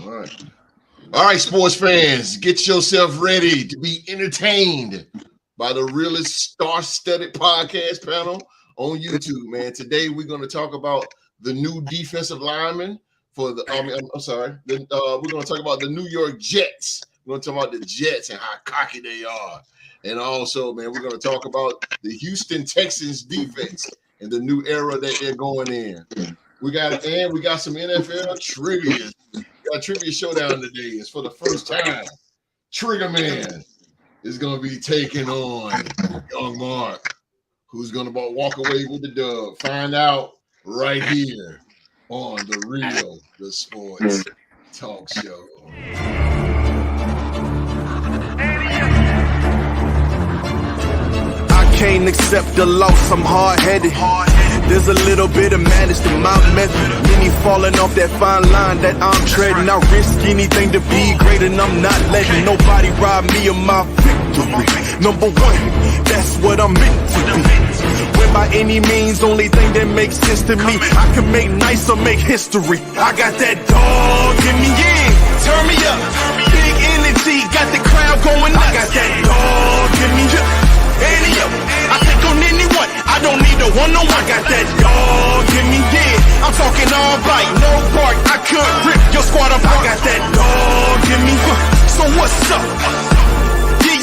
All right, sports fans, get yourself ready to be entertained by the realest star-studded podcast panel on YouTube, man. Today we're going to talk about the new defensive lineman for the. we're going to talk about the New York Jets. We're going to talk about the Jets and how cocky they are, and also, man, we're going to talk about the Houston Texans defense and the new era that they're going in. We got some NFL trivia. Got a trivia showdown today. It's for the first time. Trigger Man is going to be taking on Young Mark, who's going to walk away with the dub. Find out right here on the Sports Talk Show. I can't accept the loss. I'm hard-headed. There's a little bit of madness to my method. Many falling off that fine line that I'm treading. I risk anything to be great, and I'm not letting nobody rob me of my victory. Number one, that's what I'm meant to be. When by any means, only thing that makes sense to me, I can make nice or make history. I got that dog in me, yeah. Turn me up. Big energy, got the crowd going nuts. I got that dog in me, yeah. I take on anyone, I don't need a one-on-one. Got that dog in me, yeah. I'm talking all bite, no bark. I could rip your squad apart. I got that dog in me, so what's up?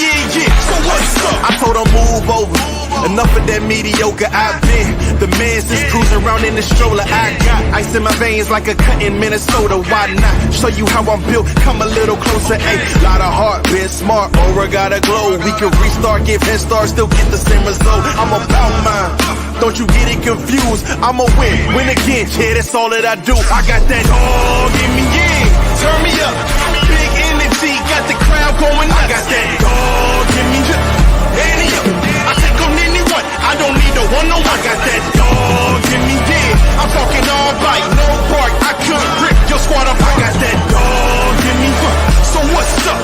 Yeah, so what's up? I told him move over. Enough of that mediocre. I've been the man since cruising around in the stroller. I got ice in my veins like a cut in Minnesota. Why not show you how I'm built? Come a little closer. A lot of heart, been smart, aura gotta glow. We can restart, give head start, still get the same result. I'm about mine. Don't you get it confused? I'ma win again. Yeah, that's all that I do. I got that dog in me, yeah. Turn me up. Big energy, got the crowd going nuts. I got that dog in me, yeah. I take on anyone, I don't need a one-on-one. I got that dog in me, yeah. I'm talking all bite, no bark. I could rip your squad apart. I got that dog in me, so what's up?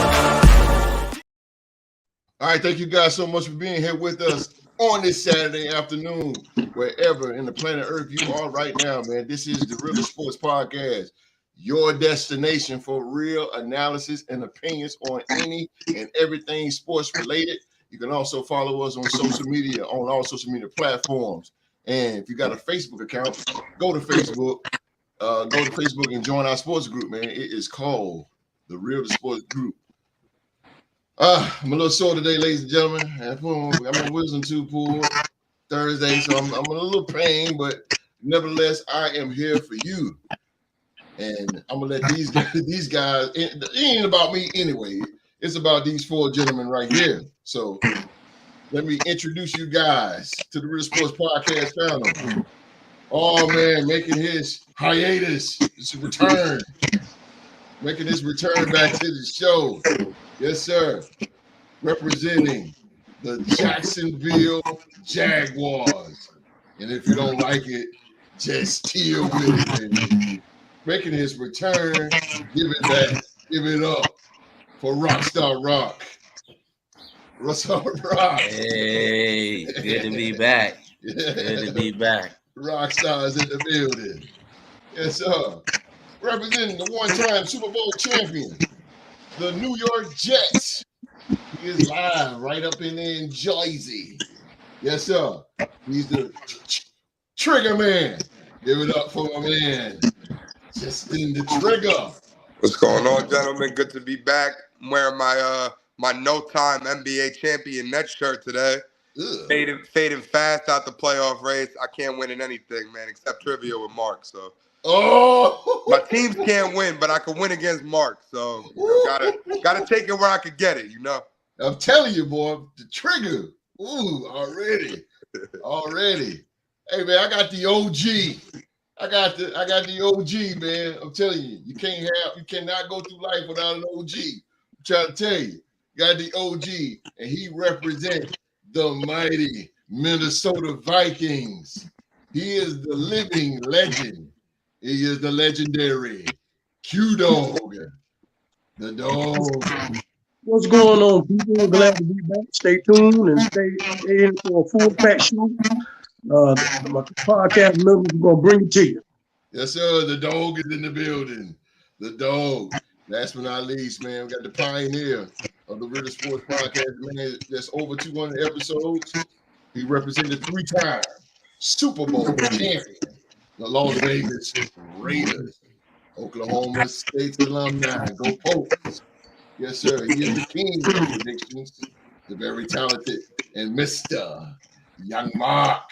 All right, thank you guys so much for being here with us on this Saturday afternoon, wherever in the planet Earth you are right now, man. This is the Real Sports Podcast, your destination for real analysis and opinions on any and everything sports related. You can also follow us on social media, on all social media platforms. And if you got a Facebook account, go to Facebook and join our sports group, man. It is called the Real Sports Group. I'm a little sore today, ladies and gentlemen. I'm on wisdom tooth pull Thursday, so I'm in a little pain, but nevertheless, I am here for you. And I'm gonna let these guys. It ain't about me anyway. It's about these four gentlemen right here. So let me introduce you guys to the Real Sports Podcast panel. Oh man, making his hiatus, his return, making his return back to the show. Yes, sir. Representing the Jacksonville Jaguars. And if you don't like it, just deal with it. And making his return, give it up for Rockstar Rock. Rockstar Rock. Hey, good to be back. Yeah. Good to be back. Rockstar's in the building. Yes, sir. Representing the one-time Super Bowl champion, the New York Jets. He is live right up in there in Jersey. Yes, sir. He's the Trigger Man. Give it up for my man, Justin the Trigger. What's going on, gentlemen? Good to be back. I'm wearing my no-time NBA champion Nets shirt today. Fading fast out the playoff race. I can't win in anything, man, except trivia with Mark. So, my teams can't win, but I can win against Mark. So, gotta take it where I could get it. You know. I'm telling you, boy, the Trigger. Ooh, already. Hey, man, I got the OG. I got the OG, man. I'm telling you, you cannot go through life without an OG. I'm trying to tell you, got the OG, and he represents the mighty Minnesota Vikings. He is the living legend. He is the legendary Q-Dog. The dog. What's going on, people? We're glad to be back. Stay tuned and stay in for a full fat show. My podcast members are going to bring it to you. Yes, sir. The dog is in the building. the dog. Last but not least, man, we got the pioneer of the Real Sports Podcast, man. That's over 200 episodes. He represented 3-time Super Bowl champion, the Las Vegas Raiders, Oklahoma State alumni. Go Pokes. Yes, sir. He is the king of predictions, the very talented and Mr. Young Mark.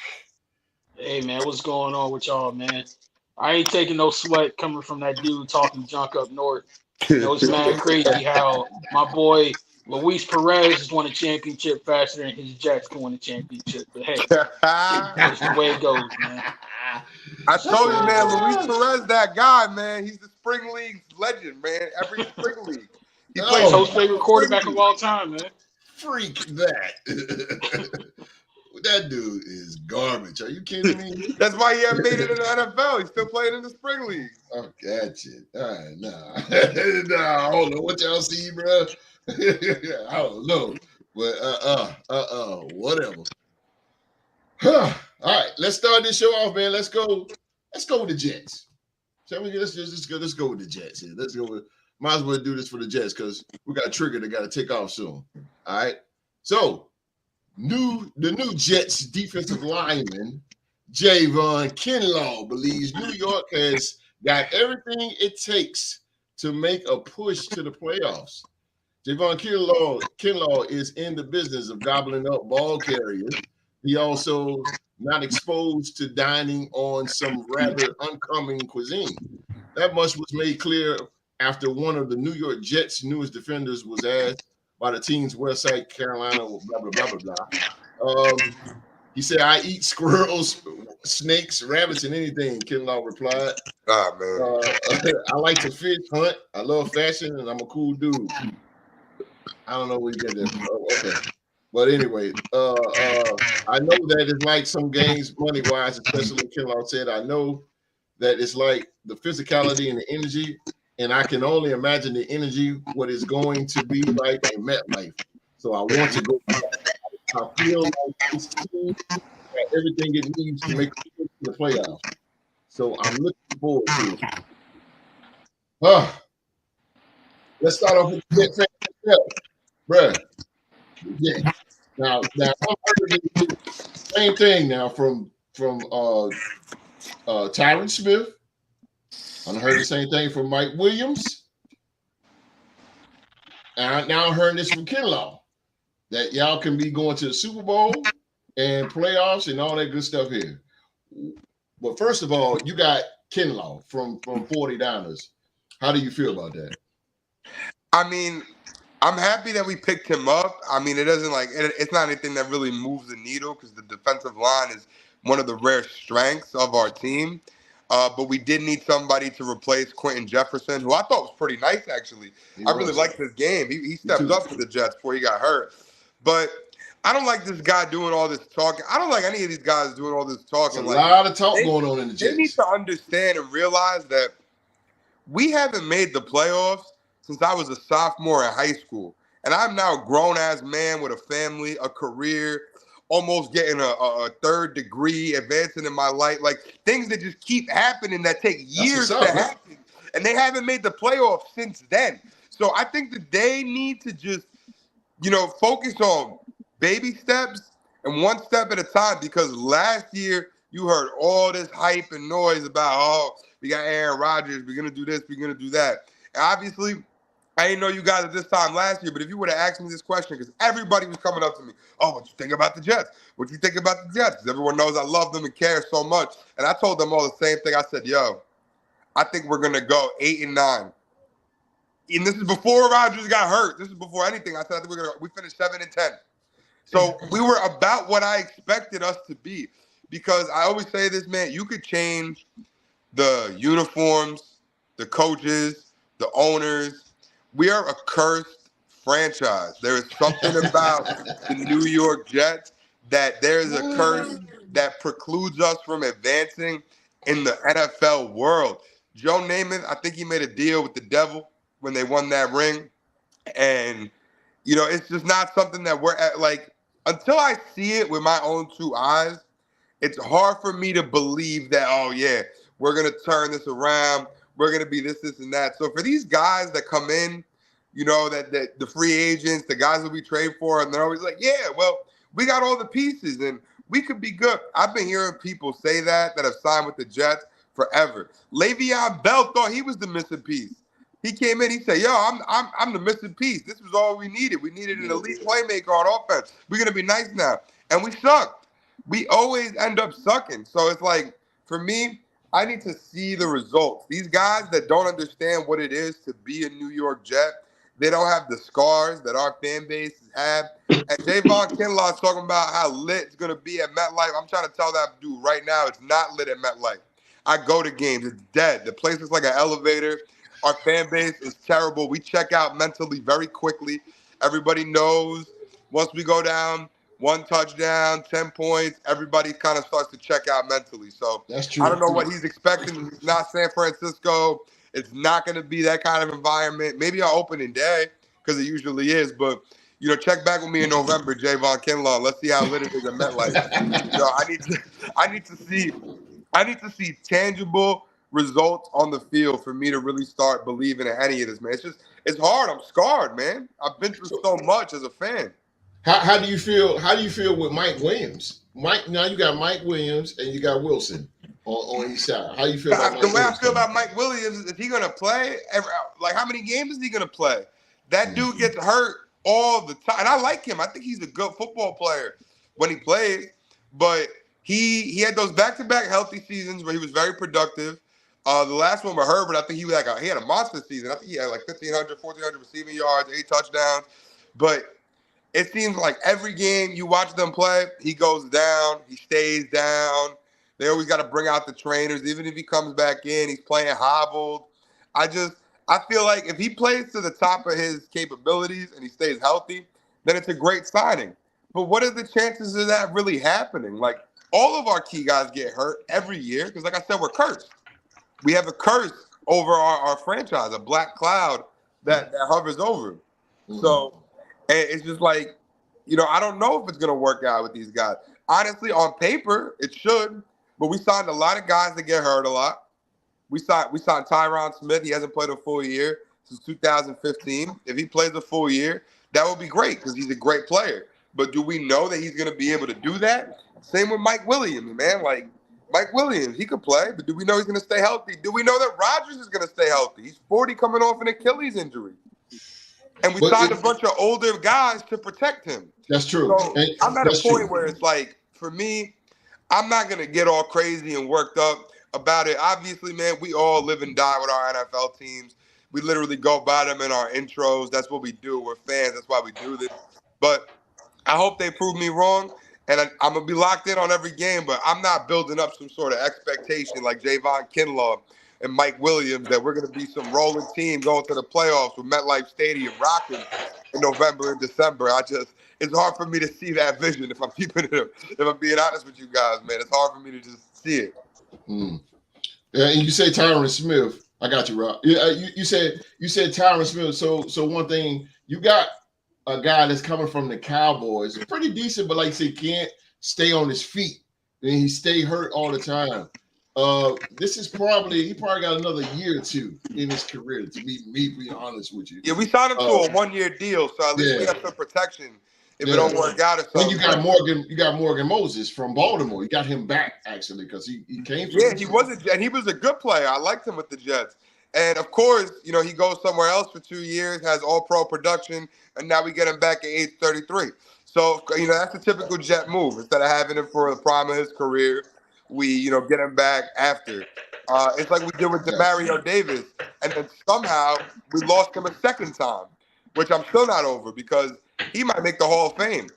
Hey man, what's going on with y'all, man? I ain't taking no sweat coming from that dude talking junk up north. It's mad crazy how my boy Luis Perez has won a championship faster than his Jets can win a championship. But hey, that's the way it goes, man. I told you, man, Luis Perez, that guy, man. He's the spring league legend, man. Every spring league. He plays Hope's favorite quarterback of all time, man. Freak that. That dude is garbage. Are you kidding me? That's why he hasn't made it in the NFL. He's still playing in the spring league. Oh, gotcha. All right, nah. I don't know what y'all see, bro. I don't know. But whatever. All right, let's start this show off, man. Let's go with the Jets. Shall we? Let's go with the Jets here. Let's go with. Might as well do this for the Jets because we got a trigger that got to take off soon. All right. So the new Jets defensive lineman, Javon Kinlaw, believes New York has got everything it takes to make a push to the playoffs. Javon Kinlaw is in the business of gobbling up ball carriers. He also not exposed to dining on some rather uncommon cuisine. That much was made clear after one of the New York Jets' newest defenders was asked by the team's website, Carolina, blah, blah, blah, blah, blah. He said, I eat squirrels, snakes, rabbits, and anything, Kinlaw replied. I like to fish, hunt. I love fashion, and I'm a cool dude. I don't know where you get that from. Okay. But anyway, I know that it's like some games money-wise, especially Kinlaw said, I know that it's like the physicality and the energy, and I can only imagine the energy, what it's going to be like in MetLife. So I want to go back. I feel like this team has everything it needs to make it to the playoffs. So I'm looking forward to it. Let's start off with the Jet fan itself. Bruh. Yeah. Now I've heard the same thing now from Tyron Smith. I heard the same thing from Mike Williams. And now I'm hearing this from Kinlaw, that y'all can be going to the Super Bowl and playoffs and all that good stuff here. But first of all, you got Kinlaw from 40 Downers. How do you feel about that? I mean, I'm happy that we picked him up. I mean, it's not anything that really moves the needle because the defensive line is one of the rare strengths of our team. But we did need somebody to replace Quentin Jefferson, who I thought was pretty nice, actually. I really liked his game. He stepped up for the Jets before he got hurt. But I don't like this guy doing all this talking. I don't like any of these guys doing all this talking. There's a lot of talk going on in the Jets. They need to understand and realize that we haven't made the playoffs since I was a sophomore in high school. And I'm now a grown-ass man with a family, a career, almost getting a third degree, advancing in my life. Like, things that just keep happening that take years to happen. And they haven't made the playoffs since then. So I think that they need to just, focus on baby steps and one step at a time, because last year you heard all this hype and noise about, we got Aaron Rodgers, we're going to do this, we're going to do that. And obviously, I didn't know you guys at this time last year, but if you would have asked me this question, because everybody was coming up to me, what you think about the Jets? What you think about the Jets? Because everyone knows I love them and care so much. And I told them all the same thing. I said, I think we're going to go 8-9. And this is before Rodgers got hurt. This is before anything. I said, I think we finished 7-10. So we were about what I expected us to be. Because I always say this, man, you could change the uniforms, the coaches, the owners. We are a cursed franchise. There is something about the New York Jets that there is a curse that precludes us from advancing in the NFL world. Joe Namath, I think he made a deal with the devil when they won that ring. And, it's just not something that we're at. Like, until I see it with my own two eyes, it's hard for me to believe that, we're going to turn this around. we're going to be this, and that. So for these guys that come in, that the free agents, the guys that we trade for, and they're always like, yeah, well, we got all the pieces and we could be good. I've been hearing people say that have signed with the Jets forever. Le'Veon Bell thought he was the missing piece. He came in, he said, yo, I'm the missing piece. This was all we needed. We needed an elite playmaker on offense. We're going to be nice now. And we sucked. We always end up sucking. So it's like, for me, I need to see the results. These guys that don't understand what it is to be a New York Jet, they don't have the scars that our fan base have. And Javon Kinlaw's talking about how lit it's going to be at MetLife. I'm trying to tell that dude right now, it's not lit at MetLife. I go to games. It's dead. The place is like an elevator. Our fan base is terrible. We check out mentally very quickly. Everybody knows once we go down, 1 touchdown, 10 points, everybody kind of starts to check out mentally. So that's true. I don't know what he's expecting. It's not San Francisco. It's not going to be that kind of environment. Maybe on opening day, because it usually is. But, check back with me in November, Javon Kinlaw. Let's see how lit it is at MetLife. I need to see tangible results on the field for me to really start believing in any of this, man. It's hard. I'm scarred, man. I've been through so much as a fan. How do you feel? How do you feel with Mike Williams? Now you got Mike Williams and you got Wilson on each side. How do you feel about Mike the way Williams? I feel about Mike Williams is he gonna play? How many games is he gonna play? That dude gets hurt all the time, and I like him. I think he's a good football player when he plays, but he had those back-to-back healthy seasons where he was very productive. The last one with Herbert, I think he had a monster season. I think he had like 1,500, 1,400 receiving yards, 8 touchdowns. But it seems like every game you watch them play, he goes down, he stays down. They always got to bring out the trainers. Even if he comes back in, he's playing hobbled. I feel like if he plays to the top of his capabilities and he stays healthy, then it's a great signing. But what are the chances of that really happening? Like, all of our key guys get hurt every year because, like I said, we're cursed. We have a curse over our franchise, a black cloud that hovers over. Mm-hmm. So it's just like, I don't know if it's going to work out with these guys. Honestly, on paper, it should. But we signed a lot of guys that get hurt a lot. We signed Tyron Smith. He hasn't played a full year since 2015. If he plays a full year, that would be great because he's a great player. But do we know that he's going to be able to do that? Same with Mike Williams, man. Like, Mike Williams, he could play, but do we know he's going to stay healthy? Do we know that Rodgers is going to stay healthy? He's 40 coming off an Achilles injury. And we signed a bunch of older guys to protect him. That's true. So I'm at a point where it's like, for me, I'm not going to get all crazy and worked up about it. Obviously, man, we all live and die with our NFL teams. We literally go by them in our intros. That's what we do. We're fans. That's why we do this. But I hope they prove me wrong. And I'm going to be locked in on every game, but I'm not building up some sort of expectation like Javon Kinlaw and Mike Williams that we're going to be some rolling team going to the playoffs with MetLife Stadium rocking in November and December. It's hard for me to see that vision if I'm being honest with you guys, man. It's hard for me to just see it. Mm. Yeah, and you say Tyron Smith. I got you, Rob. You said Tyron Smith. So one thing, you got a guy that's coming from the Cowboys, pretty decent, but like you say, can't stay on his feet. And he stay hurt all the time. He probably got another year or two in his career, to be being honest with you. Yeah, we signed him to a 1-year deal, so at least we have some protection if it don't work out or something. And you got Morgan Moses from Baltimore. You got him back actually because he came from he was a good player. I liked him with the Jets. And of course, he goes somewhere else for 2 years, has all-pro production, and now we get him back at age 33. So, that's a typical Jet move. Instead of having him for the prime of his career, we, get him back after. It's like we did with DeMario Davis, and then somehow we lost him a second time, which I'm still not over because he might make the Hall of Fame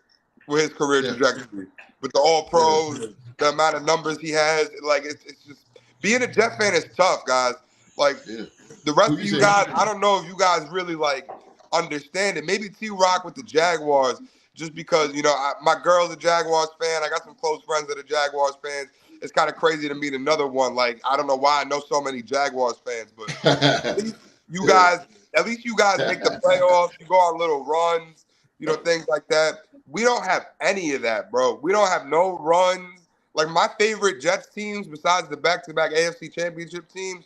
with his career trajectory. With the all-pros, the amount of numbers he has, like, it's just – being a Jet fan is tough, guys. Like, the rest of you guys, I don't know if you guys really, like, understand it. Maybe T-Rock with the Jaguars, just because, my girl's a Jaguars fan. I got some close friends that are Jaguars fans. It's kind of crazy to meet another one. Like, I don't know why I know so many Jaguars fans, but at least you guys make the playoffs. You go on little runs, things like that. We don't have any of that, bro. We don't have no runs. Like, my favorite Jets teams, besides the back-to-back AFC championship teams,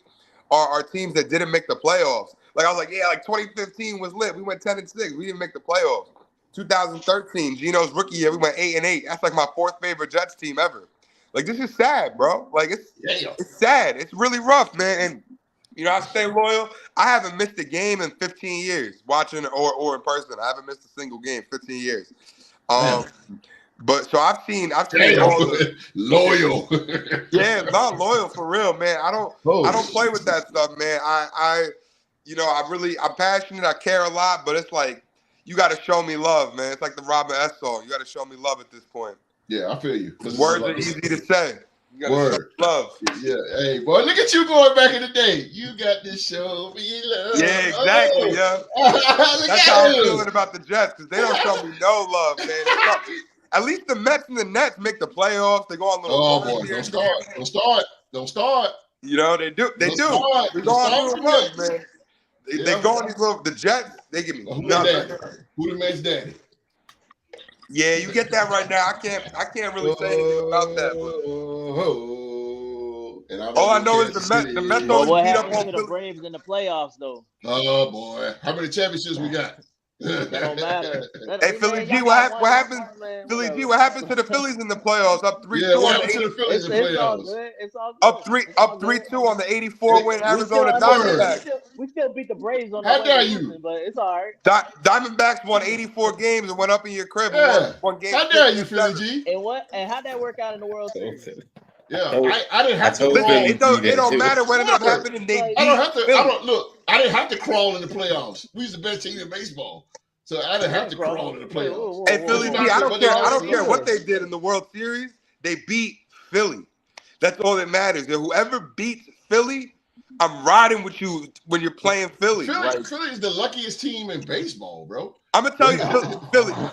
are teams that didn't make the playoffs. Like I was like, yeah, like 2015 was lit. We went 10-6. We didn't make the playoffs. 2013, Gino's rookie year, we went 8-8. That's like my fourth favorite Jets team ever. Like this is sad, bro. Like it's sad. It's really rough, man. And you know, I stay loyal. I haven't missed a game in 15 years, watching or in person. I haven't missed a single game, 15 years. But so I've seen all the loyal. Yeah, not loyal for real, man. I don't play with that stuff, man. I'm passionate. I care a lot, but it's like you got to show me love, man. It's like the Robin S. song. You got to show me love at this point. Yeah, I feel you. Words are easy to say. You gotta show me love. Yeah, hey, boy, look at you going back in the day. You got to show me love. Yeah, exactly, yeah. That's how I'm feeling about the Jets, because they don't show me no love, man. At least the Mets and the Nets make the playoffs. They go on little. Oh boy, don't start. You know they do. They do. They go on little runs, man. They go on these little. The Jets, they give me nothing. Who the man's daddy? Yeah, you get that right now. I can't really say anything about that. But all I know is the Mets. The Mets always beat up on the Braves in the playoffs, though. Oh boy, how many championships we got? That don't matter. Hey, Philly G, what happened? Philly G, what happened to the Phillies in the playoffs? Up 3-2. Yeah, what happened to the Phillies in the playoffs? It's all good. Up 3-2 on the 84-win Arizona Diamondbacks. We still beat the Braves on the How dare you? But it's all right. Diamondbacks won 84 games and went up in your crib. Yeah. One game. How dare you, Philly G? And how'd that work out in the World Series? Yeah, I didn't have to. Listen, it don't matter what ended up happening. I didn't have to crawl in the playoffs. We was the best team in baseball. So I didn't have to crawl in the playoffs. Hey, Philly G, I don't care what they did in the World Series. They beat Philly. That's all that matters. And whoever beats Philly, I'm riding with you when you're playing Philly. Philly is the luckiest team in baseball, bro. I'm gonna tell you,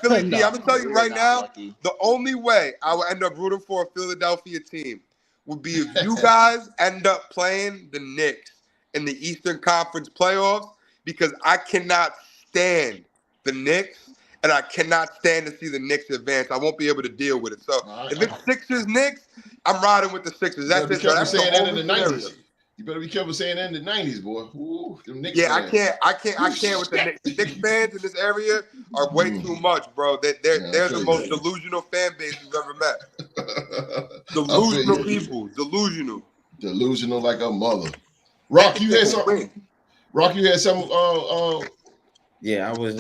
Philly G, I'm gonna tell you right now, the only way I will end up rooting for a Philadelphia team would be if you guys end up playing the Knicks in the Eastern Conference playoffs, because I cannot stand the Knicks, and I cannot stand to see the Knicks advance. I won't be able to deal with it. So if it's Sixers Knicks, I'm riding with the Sixers. That's it. That's saying that in the 90s. You better be careful saying that in the 90s, boy. Ooh, them Knicks fans. I can't with the Knicks. The Knicks fans in this area are way too much, bro. They're the most delusional fan base you've ever met. Delusional people. Delusional like a mother. Rock, you had something. Yeah, I was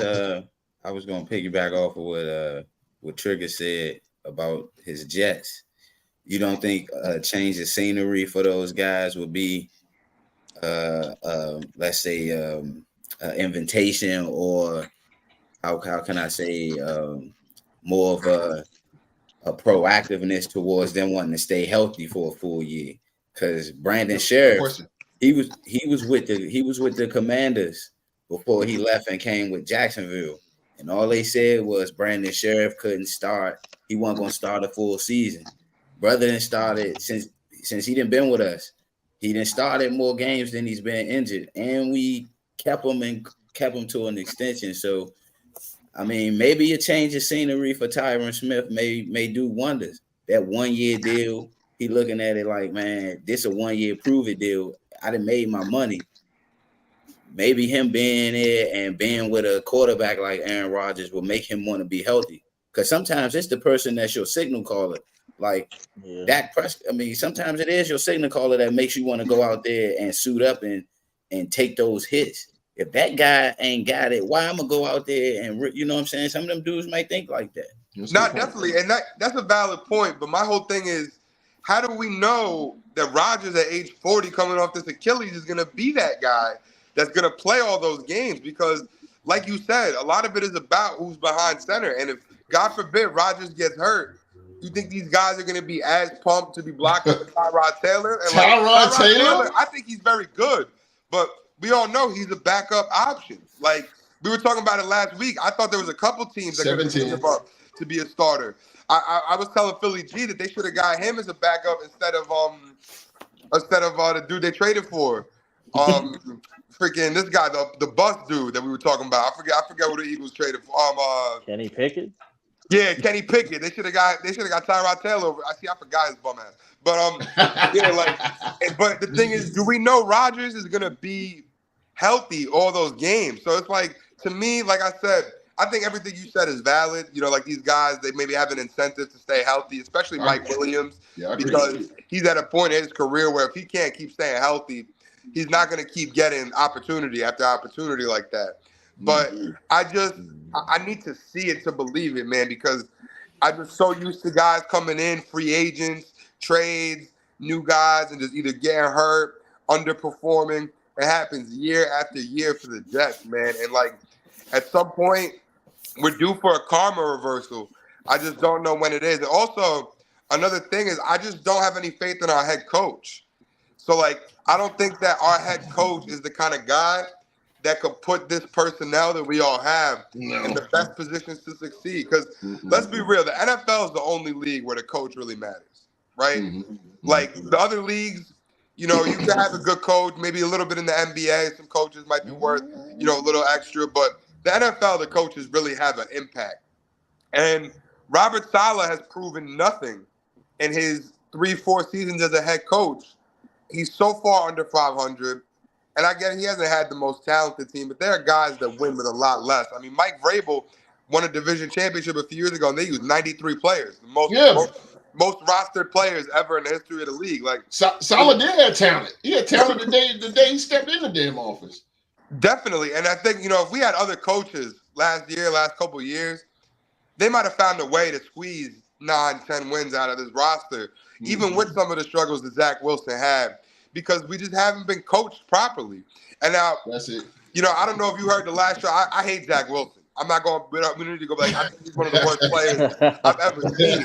gonna piggyback off of what Trigger said about his Jets. You don't think a change of scenery for those guys would be, let's say, an invitation, or how can I say, more of a proactiveness towards them wanting to stay healthy for a full year? Because Brandon Sheriff, he was with the Commanders before he left and came with Jacksonville. And all they said was Brandon Sheriff couldn't start. He wasn't going to start a full season. Brother done started since he done been with us. He done started more games than he's been injured. And we kept him to an extension. So, I mean, maybe a change of scenery for Tyron Smith may do wonders. That 1 year deal, he looking at it like, man, this a 1 year prove it deal. I done made my money. Maybe him being there and being with a quarterback like Aaron Rodgers will make him want to be healthy. Because sometimes it's the person that's your signal caller. Like Dak Prescott. I mean, sometimes it is your signal caller that makes you want to go out there and suit up and take those hits. If that guy ain't got it, why I'm going to go out there and, you know what I'm saying? Some of them dudes might think like that. Not definitely. And that's a valid point. But my whole thing is, how do we know that Rodgers at age 40 coming off this Achilles is going to be that guy that's going to play all those games? Because like you said, a lot of it is about who's behind center. And if, God forbid, Rodgers gets hurt, you think these guys are going to be as pumped to be blocking Tyrod Taylor? And Tyrod Taylor? I think he's very good. But we all know he's a backup option. Like, we were talking about it last week. I thought there was a couple teams that could pick him up to be a starter. I was telling Philly G that they should have got him as a backup instead of the dude they traded for. Freaking this guy, the bus dude that we were talking about. I forget who the Eagles traded for. Kenny Pickett? Yeah, Kenny Pickett. They should have got Tyrod Taylor. I forgot his bum ass. But but the thing is, do we know Rodgers is gonna be healthy all those games? So it's like, to me, like I said, I think everything you said is valid. Like these guys, they maybe have an incentive to stay healthy, especially Mike Williams, because he's at a point in his career where if he can't keep staying healthy, he's not going to keep getting opportunity after opportunity like that. But I need to see it to believe it, man, because I'm just so used to guys coming in, free agents, trades, new guys, and just either getting hurt, underperforming. It happens year after year for the Jets, man. And like at some point, we're due for a karma reversal. I just don't know when it is. And also, another thing is I just don't have any faith in our head coach. So, like, I don't think that our head coach is the kind of guy that could put this personnel that we all have in the best positions to succeed. Because let's be real, the NFL is the only league where the coach really matters, right? Like, the other leagues, you can have a good coach, maybe a little bit in the NBA. Some coaches might be worth, a little extra. But the NFL, the coaches really have an impact. And Robert Saleh has proven nothing in his 3-4 seasons as a head coach. He's so far under 500. And I get he hasn't had the most talented team, but there are guys that win with a lot less. I mean, Mike Vrabel won a division championship a few years ago, and they used 93 players. The most rostered players ever in the history of the league. Like Saleh did have talent. He had talent the day he stepped in the damn office. Definitely. And I think, if we had other coaches last couple of years, they might have found a way to squeeze 9-10 wins out of this roster, even with some of the struggles that Zach Wilson had, because we just haven't been coached properly. And now, that's it. I don't know if you heard the last show. I hate Zach Wilson. I'm not going. We don't need to go back. I think he's one of the worst players I've ever seen.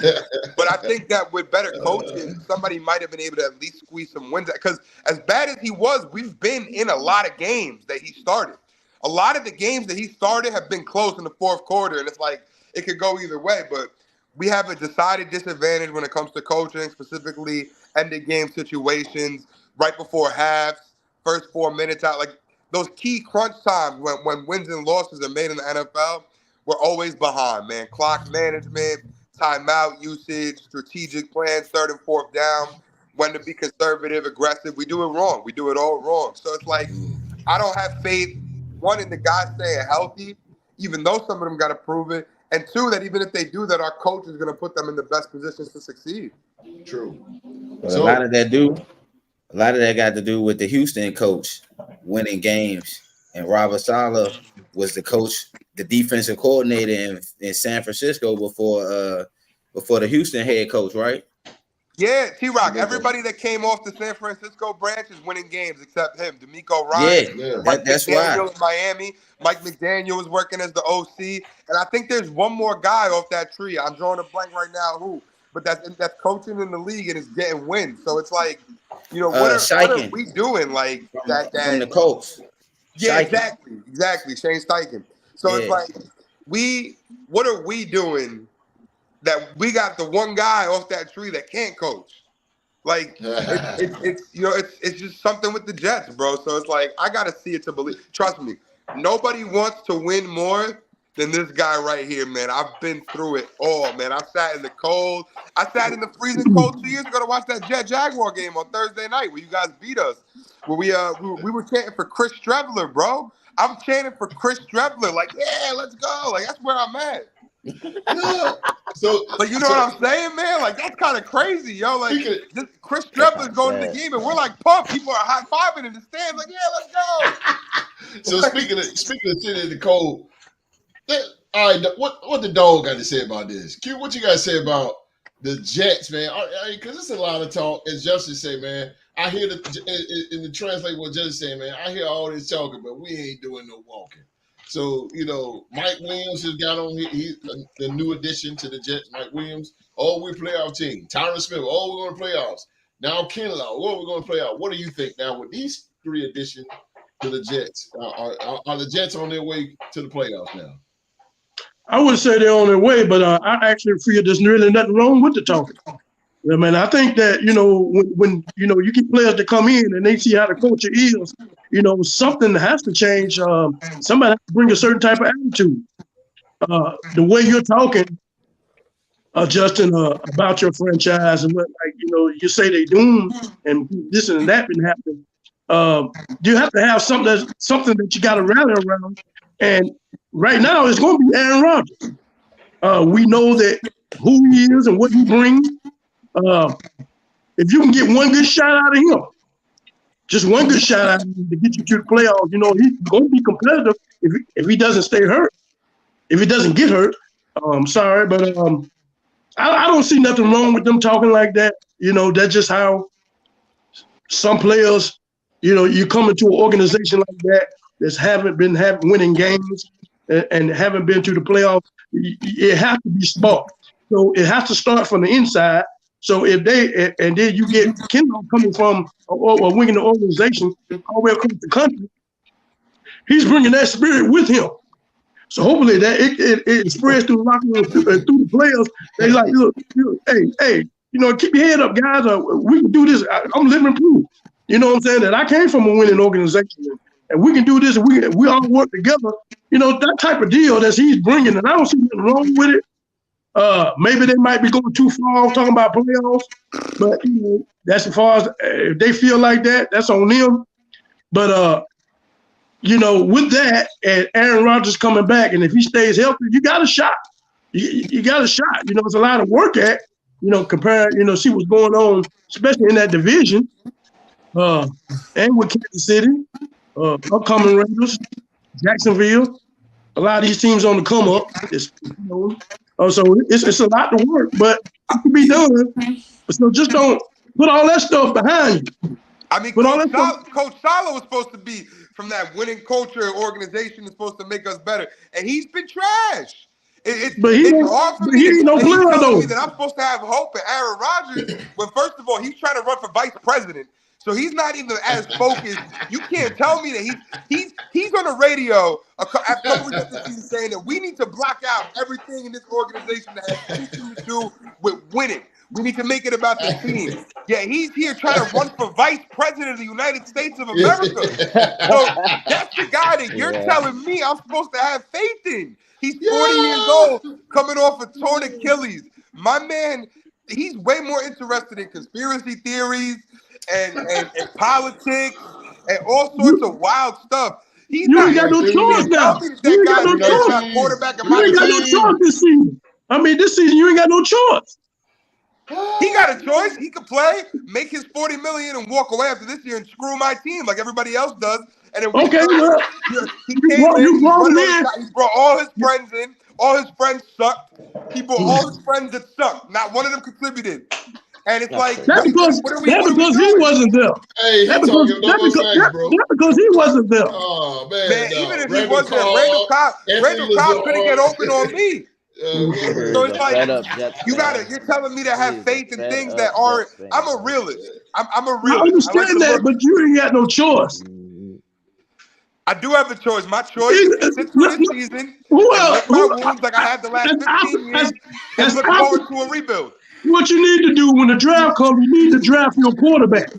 But I think that with better coaching, somebody might have been able to at least squeeze some wins. Because as bad as he was, we've been in a lot of games that he started. A lot of the games that he started have been close in the fourth quarter, and it's like it could go either way. But we have a decided disadvantage when it comes to coaching, specifically ending game situations, right before halves, first 4 minutes out, like. Those key crunch times when wins and losses are made in the NFL, we're always behind, man. Clock management, timeout usage, strategic plans, third and fourth down, when to be conservative, aggressive. We do it wrong. We do it all wrong. So it's like I don't have faith, one, in the guys staying healthy, even though some of them got to prove it, and two, that even if they do that, our coach is going to put them in the best positions to succeed. True. So, a lot of that got to do with the Houston coach winning games, and Robert Saleh was the coach, the defensive coordinator in San Francisco before the Houston head coach, right? Yeah, T-Rock. Everybody that came off the San Francisco branch is winning games except him. D'Amico Ryan, that's McDaniel why. in Miami. Mike McDaniel was working as the OC, and I think there's one more guy off that tree. I'm drawing a blank right now. Who? But that's coaching in the league and is getting wins. So it's like, what are we doing? Like that from the Colts. Yeah, Steichen. exactly. Shane Steichen. So it's like what are we doing that we got the one guy off that tree that can't coach? Like it's just something with the Jets, bro. So it's like I gotta see it to believe. Trust me, nobody wants to win more than this guy right here, man. I've been through it all, man. I sat in the cold. I sat in the freezing cold 2 years ago to watch that Jet-Jaguar game on Thursday night where you guys beat us. Where we were chanting for Chris Streveler, bro. I'm chanting for Chris Streveler. Like, yeah, let's go. Like, that's where I'm at. So, like, you know what I'm saying, man? Like, that's kind of crazy, yo. Like, Chris Streveler's going to the game, and we're like pumped. People are high-fiving in the stands. Like, yeah, let's go. So speaking of sitting in the cold. All right, what the dog got to say about this? Q, what you got to say about the Jets, man? Because it's a lot of talk. As Justice say, man, I hear in the translate what Justice say, man. I hear all this talking, but we ain't doing no walking. So Mike Williams has got on. He's the new addition to the Jets. Mike Williams, we're playoff team. Tyron Smith, we're going to playoffs. Now Kinlaw, we're going to play out. What do you think now with these three additions to the Jets? Are the Jets on their way to the playoffs now? I would say they're on their way, but I actually feel there's really nothing wrong with the talking. I mean, I think that, when you get players to come in and they see how the culture is, something has to change. Somebody has to bring a certain type of attitude. The way you're talking, Justin, about your franchise and what, like, you say they doomed and this and that been happening. You have to have something that you got to rally around. And right now, it's going to be Aaron Rodgers. We know that who he is and what he brings. If you can get one good shot out of him, just one good shot out of him to get you to the playoffs, he's going to be competitive if he doesn't stay hurt. If he doesn't get hurt, I'm sorry, but I don't see nothing wrong with them talking like that. That's just how some players, you come into an organization like that that's haven't been winning games and haven't been to the playoffs. It has to be smart. So it has to start from the inside. So if and then you get Kendall coming from a winning the organization all the way across the country, he's bringing that spirit with him. So hopefully that it spreads through the locker room, through the players. They like, look, hey, keep your head up, guys. We can do this. I'm living proof. You know what I'm saying? That I came from a winning organization, and we can do this. And we all work together. That type of deal that he's bringing, and I don't see nothing wrong with it. Maybe they might be going too far talking about playoffs, but that's as far as if they feel like that, that's on them. But with that and Aaron Rodgers coming back, and if he stays healthy, you got a shot. You got a shot. It's a lot of work at. Compare. See what's going on, especially in that division, and with Kansas City, upcoming Raiders, Jacksonville. A lot of these teams on the come up. So it's a lot to work, but it can be done. So just don't put all that stuff behind you. I mean, Coach Sala was supposed to be from that winning culture organization is supposed to make us better, and he's been trash. It's hard for me. He ain't no player though. That I'm supposed to have hope in Aaron Rodgers when first of all he's trying to run for vice president. So he's not even as focused. You can't tell me that he's on the radio after a couple weeks after the season saying that we need to block out everything in this organization that has anything to do with winning. We need to make it about the team. Yeah, he's here trying to run for vice president of the United States of America. So that's the guy that you're telling me I'm supposed to have faith in. He's 40 years old, coming off a torn Achilles. My man, he's way more interested in conspiracy theories and politics and all sorts of wild stuff. You ain't got no choice now. You ain't got no choice. Quarterback of you ain't got no choice this season. I mean, this season you ain't got no choice. He got a choice. He could play, make his $40 million, and walk away after this year and screw my team like everybody else does. And then he came in. He brought all his friends in. All his friends sucked. He brought all his friends that sucked. Not one of them contributed. And it's like that's because he wasn't there. Hey, that's because he wasn't there. Oh man, even if he wasn't there, Randall Cobb couldn't get open on me. So it's like you're telling me to have faith in things that aren't. I'm a realist. I'm a realist. I understand that, but you ain't got no choice. I do have a choice. My choice is to sit through this season and lick my wounds like I had the last 15 years and look forward to a rebuild. What you need to do when the draft comes, you need to draft your quarterback.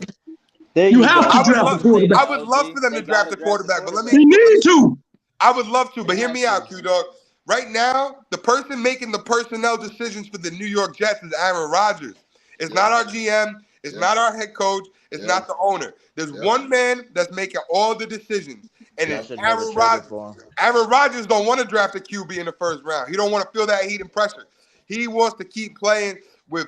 You have to draft a quarterback. I would love for them to draft a quarterback, but You need to. I would love to, but hear me out, Q-Dog. Right now, the person making the personnel decisions for the New York Jets is Aaron Rodgers. It's not our GM. It's not our head coach. It's not the owner. There's one man that's making all the decisions, and it's Aaron Rodgers. Aaron Rodgers don't want to draft a QB in the first round. He don't want to feel that heat and pressure. He wants to keep playing with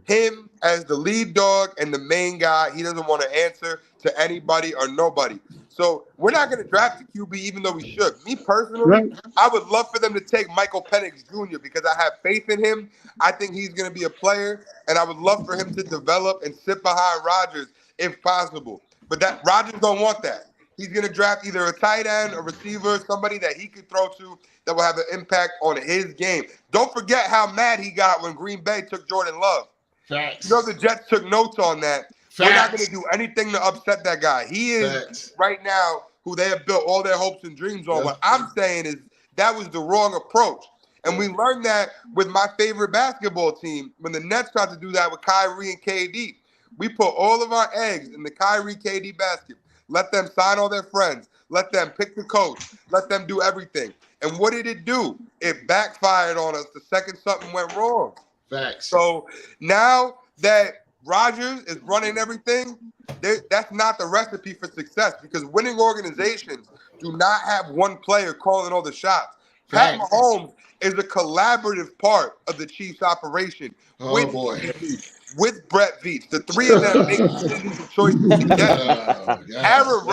him as the lead dog and the main guy. He doesn't want to answer to anybody or nobody. So we're not going to draft a QB even though we should. Me personally, I would love for them to take Michael Penix Jr. because I have faith in him. I think he's going to be a player, and I would love for him to develop and sit behind Rodgers if possible. But that Rodgers don't want that. He's going to draft either a tight end, a receiver, somebody that he could throw to that will have an impact on his game. Don't forget how mad he got when Green Bay took Jordan Love. Facts. You know the Jets took notes on that. Facts. We're not going to do anything to upset that guy. He is right now who they have built all their hopes and dreams on. What I'm saying is that was the wrong approach. And we learned that with my favorite basketball team when the Nets tried to do that with Kyrie and KD. We put all of our eggs in the Kyrie KD basket. Let them sign all their friends. Let them pick the coach. Let them do everything. And what did it do? It backfired on us the second something went wrong. Facts. So now that Rodgers is running everything, that's not the recipe for success because winning organizations do not have one player calling all the shots. Pat Mahomes is a collaborative part of the Chiefs operation with Brett Veach. The three of them make decisions and choices together. Aaron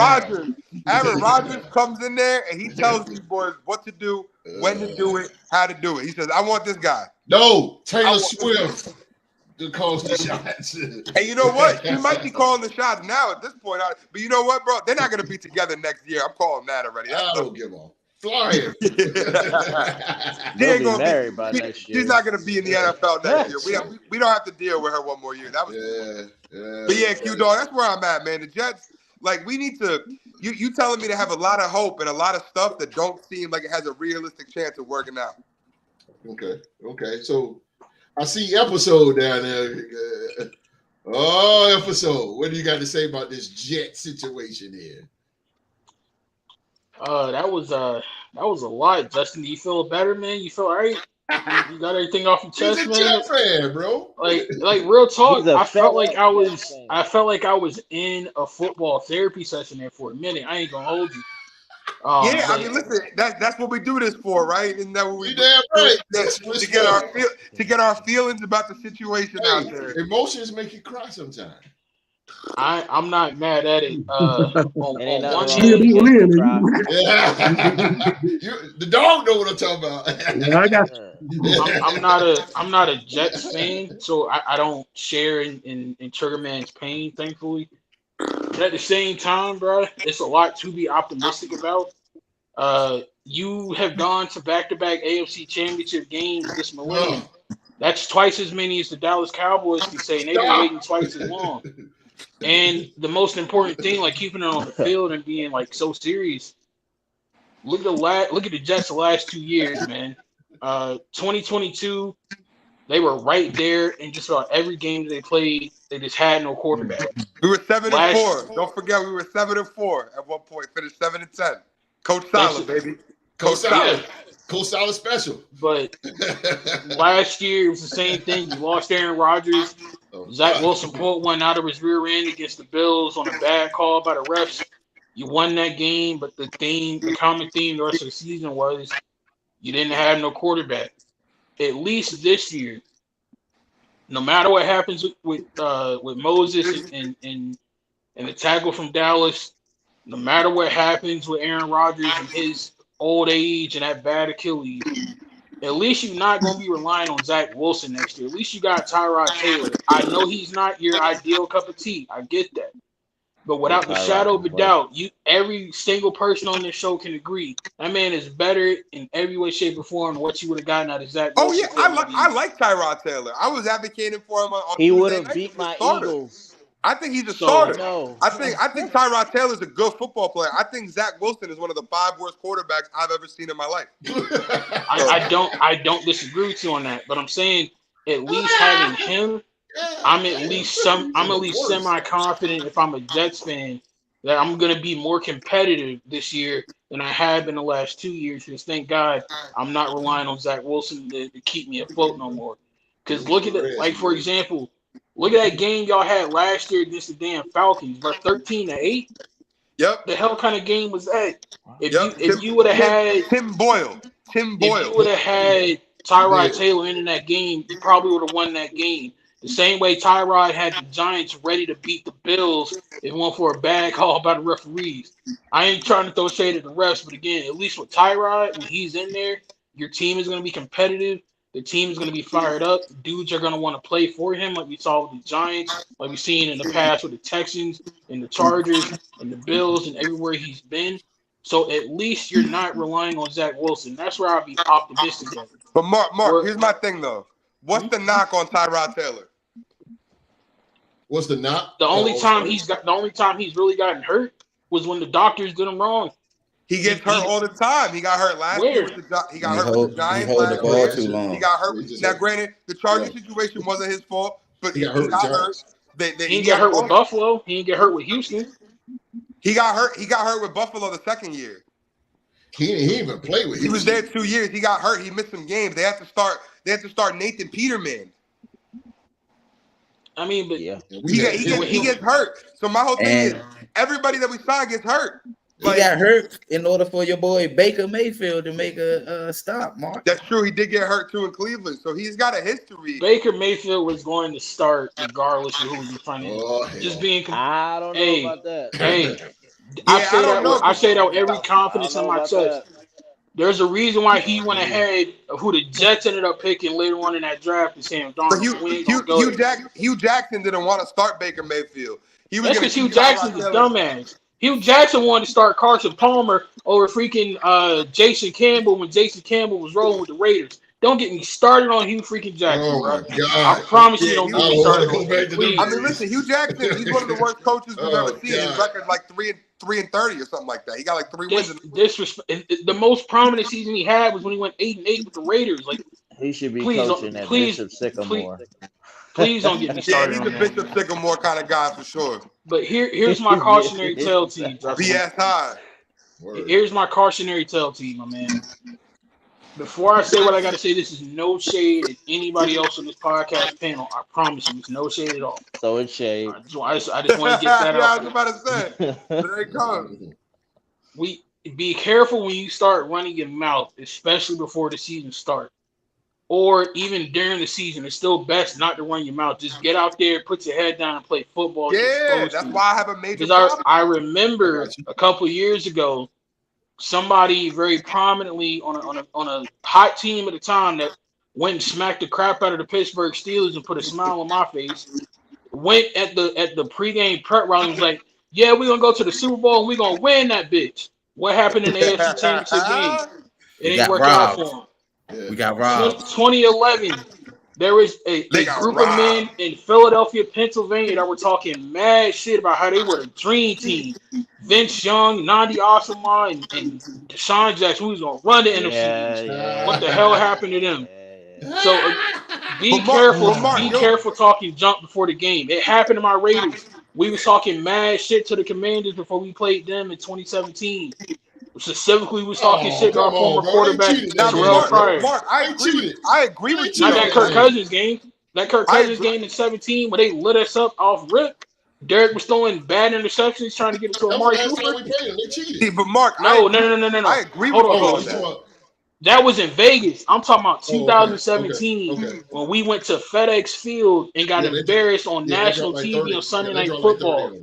Rodgers comes in there and he tells these boys what to do, when to do it, how to do it. He says, I want this guy. No, Taylor Swift calls the shots. And you know what? He might be calling the shots now at this point. But you know what, bro? They're not going to be together next year. I'm calling that already. I don't give a flying. They'll be married by next year. She's not going to be in the NFL next year. We don't have to deal with her one more year. That was But yeah, Q-Dog, that's where I'm at, man. The Jets, like, we need to – you telling me to have a lot of hope and a lot of stuff that don't seem like it has a realistic chance of working out. Okay. So I see episode down there. Episode. What do you got to say about this Jet situation here? That was a lot. Justin, do you feel better, man? You feel all right? You got everything off your chest, He's a man. Jet fan, bro. Like real talk. I felt like I was in a football therapy session there for a minute. I ain't gonna hold you. I mean, listen, that's what we do this for, right? Isn't that what we do? Damn right. To get our feelings about the situation out there. Emotions make you cry sometimes. I'm not mad at it. On one hand, the dog know what I'm talking about. Yeah, I got you. I'm not a Jets fan, so I don't share in Trigger Man's pain, thankfully. But at the same time, bro, it's a lot to be optimistic about. You have gone to back-to-back AFC Championship games this millennium. That's twice as many as the Dallas Cowboys can say, and they've been waiting twice as long. And the most important thing, like keeping it on the field and being like so serious. Look at the Jets the last 2 years, man. 2022, they were right there in just about every game that they played. They just had no quarterback. We were 7-4. Don't forget, we were 7-4 at one point. Finished 7-10. Coach Saleh, baby. Coach Saleh. Coach Saleh special. But last year it was the same thing. You lost Aaron Rodgers. Zach Wilson pulled one out of his rear end against the Bills on a bad call by the refs. You won that game, but the common theme the rest of the season was you didn't have no quarterback. At least this year, no matter what happens with Moses and the tackle from Dallas, no matter what happens with Aaron Rodgers and his old age and that bad Achilles, at least you're not going to be relying on Zach Wilson next year. At least you got Tyrod Taylor. I know he's not your ideal cup of tea. I get that. But without the shadow of a doubt, every single person on this show can agree that man is better in every way, shape, or form than what you would have gotten out of Zach Wilson. Oh, yeah. I like Tyrod Taylor. I was advocating for him on He would have beat my Eagles. I think he's a starter. No. I think Tyrod Taylor is a good football player. I think Zach Wilson is one of the 5 worst quarterbacks I've ever seen in my life. I don't disagree with you on that, but I'm saying at least having him, I'm at least semi-confident if I'm a Jets fan that I'm gonna be more competitive this year than I have been the last 2 years. Because thank God I'm not relying on Zach Wilson to keep me afloat no more. Because look at it, like for example. Look at that game y'all had last year against the damn Falcons, but 13-8. Yep. The hell kind of game was that? If you would have had Tim Boyle, if you would have had Tyrod Taylor in that game, you probably would have won that game. The same way Tyrod had the Giants ready to beat the Bills and went for a bad call by the referees. I ain't trying to throw shade at the refs, but again, at least with Tyrod, when he's in there, your team is going to be competitive. The team is going to be fired up. Dudes are going to want to play for him, like we saw with the Giants, like we've seen in the past with the Texans and the Chargers and the Bills and everywhere he's been. So at least you're not relying on Zach Wilson. That's where I'll be optimistic of. But Mark, here's my thing though. What's the knock on Tyrod Taylor? What's the knock? The only time he's really gotten hurt was when the doctors did him wrong. He gets hurt all the time. He got hurt last year. He got hurt with the Giants last year. Too long. He got hurt. Now, granted, the Chargers situation wasn't his fault, but he got hurt. He didn't get hurt with Buffalo. He didn't get hurt with Houston. He got hurt. He got hurt with Buffalo the second year. He didn't even play with. He was there 2 years. He got hurt. He missed some games. They had to start Nathan Peterman. I mean, but he gets hurt. So my whole thing is everybody that we sign gets hurt. He got hurt in order for your boy Baker Mayfield to make a stop, Mark. That's true. He did get hurt too in Cleveland, so he's got a history. Baker Mayfield was going to start regardless of who was in front of him. Just being. I don't know about that. Hey, I say that with every confidence in my chest. There's a reason why he went ahead of who the Jets ended up picking later on in that draft and saying, But Hugh Jackson didn't want to start Baker Mayfield. That's because Hugh Jackson's a dumbass. Hugh Jackson wanted to start Carson Palmer over freaking Jason Campbell when Jason Campbell was rolling with the Raiders. Don't get me started on Hugh freaking Jackson, bro. I promise you don't get me started on him. Please. I mean, listen, Hugh Jackson, he's one of the worst coaches we've ever seen. His record like 3-30 or something like that. He got like 3 wins. The most prominent season he had was when he went 8-8 with the Raiders. Like he should be coaching at Bishop Sycamore. Please don't get me started. He's a Bishop Sycamore kind of guy for sure. But here's my cautionary tale to you. BS high. Here's my cautionary tale to you, my man. Before I say what I got to say, this is no shade at anybody else on this podcast panel. I promise you, it's no shade at all. So it's shade. I just want to get that out. I was about to say. But they come. We be careful when you start running your mouth, especially before the season starts. Or even during the season, it's still best not to run your mouth. Just get out there, put your head down, and play football. Yeah, that's why I have a major problem. I remember a couple years ago, somebody very prominently on a hot team at the time that went and smacked the crap out of the Pittsburgh Steelers and put a smile on my face. Went at the pregame prep rally and was like, "Yeah, we're gonna go to the Super Bowl and we're gonna win that bitch." What happened in the AFC Championship game? It didn't work out for him. Yeah. We got robbed. 2011, there was a group of men in Philadelphia, Pennsylvania that were talking mad shit about how they were the dream team. Vince Young, Nandi Asama, and Deshaun Jackson, who was going to run the NFC. Yeah. What the hell happened to them? So be careful talking junk before the game. It happened to my Raiders. We was talking mad shit to the Commanders before we played them in 2017. Specifically, we was talking shit to our former quarterback, Terrell Pryor. Mark, I agree with you. Not that Kirk Cousins game. That Kirk Cousins game in 17, where they lit us up off rip. Derek was throwing bad interceptions, trying to get it to Amari Cooper. They cheated. But Mark, no. I agree with you. That was in Vegas. I'm talking about 2017 when we went to FedEx Field and got embarrassed on national TV on Sunday Night Football.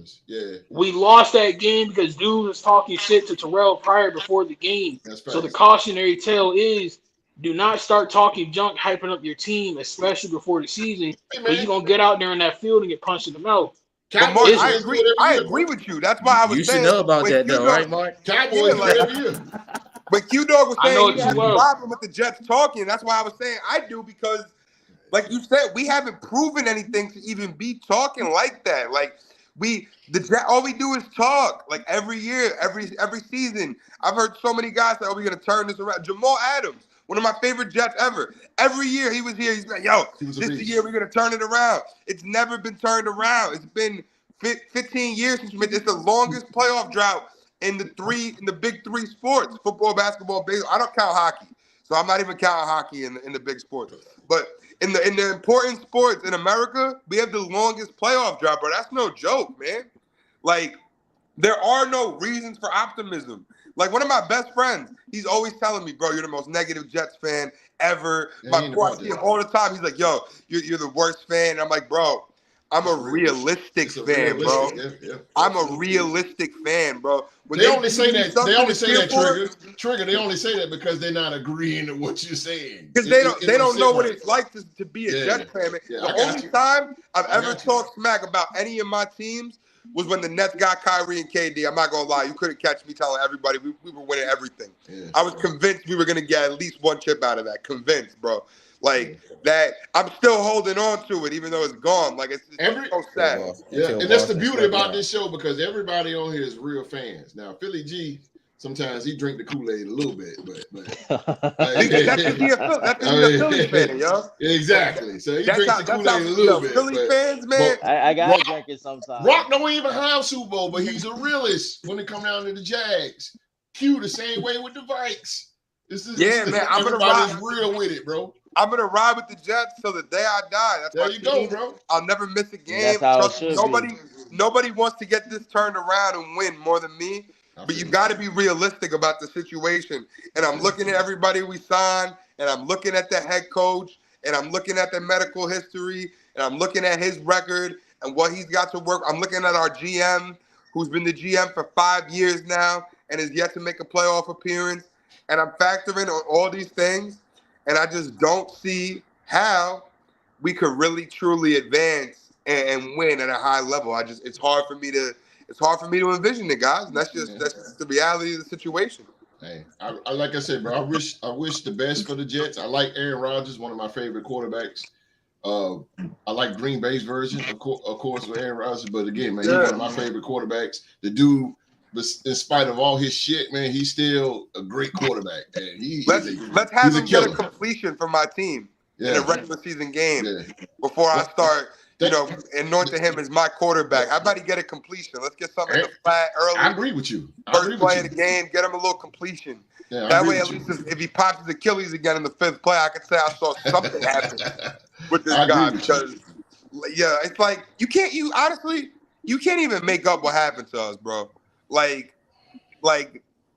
We lost that game because dude was talking shit to Terrell Pryor before the game. So the cautionary tale is do not start talking junk, hyping up your team, especially before the season, or you're going to get out there in that field and get punched in the mouth. Mark, I agree with you. That's why I was saying. You should know about that though, right, Mark? Cowboys every year. But Q-Dog was saying he has a problem with the Jets talking. That's why I was saying I do because, like you said, we haven't proven anything to even be talking like that. Like all we do is talk. Like every year, every season. I've heard so many guys say, "Oh, we're gonna turn this around." Jamal Adams, one of my favorite Jets ever. Every year he was here. He's like, "Yo, this is the year we're gonna turn it around." It's never been turned around. It's been 15 years since it's the longest playoff drought in the big three sports: football, basketball, baseball. I don't count hockey, so I'm not even counting hockey in the big sports. But in the important sports in America, we have the longest playoff drought, bro. That's no joke, man. Like there are no reasons for optimism. Like one of my best friends, he's always telling me, "Bro, you're the most negative Jets fan ever." I see him all the time. He's like, "Yo, you're the worst fan." And I'm like, "Bro, I'm a realistic fan, bro. I'm a realistic fan, bro." When they only say that. They only say that trigger. They only say that because they're not agreeing to what you're saying. Because they don't know what it's like to be a Jets fan. Man. The only time I've ever talked smack about any of my teams was when the Nets got Kyrie and KD. I'm not gonna lie, you couldn't catch me telling everybody we were winning everything. Yeah. I was convinced we were gonna get at least one chip out of that. Convinced, bro. Like that, I'm still holding on to it, even though it's gone. Like it's so sad. Yeah, and that's the beauty about this show because everybody on here is real fans. Now, Philly G, sometimes he drink the Kool-Aid a little bit, but that's a Philly fan, yo. Exactly. So he drinks the Kool-Aid a little bit. Philly fans, man. I gotta drink it sometimes. Rock don't even have Super Bowl, but he's a realist when it comes down to the Jags. Q the same way with the Vikes. Man. Everybody's real with it, bro. I'm gonna ride with the Jets till the day I die. That's there you go, bro. I'll never miss a game. That's how it should be. Nobody wants to get this turned around and win more than me. But you got to be realistic about the situation. And I'm looking at everybody we signed, and I'm looking at the head coach, and I'm looking at the medical history, and I'm looking at his record and what he's got to work. I'm looking at our GM, who's been the GM for 5 years now and is yet to make a playoff appearance. And I'm factoring on all these things, and I just don't see how we could really truly advance and win at a high level. It's hard for me to envision it, guys. And that's just the reality of the situation. Hey, I like I said, bro. I wish the best for the Jets. I like Aaron Rodgers, one of my favorite quarterbacks. I like Green Bay's version, of course, with Aaron Rodgers. But again, man, he's one of my favorite quarterbacks. The dude, in spite of all his shit, man, he's still a great quarterback. And let's have him get a completion for my team in a regular season game before I start, anointing him as my quarterback. How about he get a completion? Let's get something in the flat early. I agree with you. First play of the game, get him a little completion. Yeah, that way, at least if he pops his Achilles again in the 5th play, I could say I saw something happen with this guy. Because, it's like you can't even make up what happened to us, bro. Like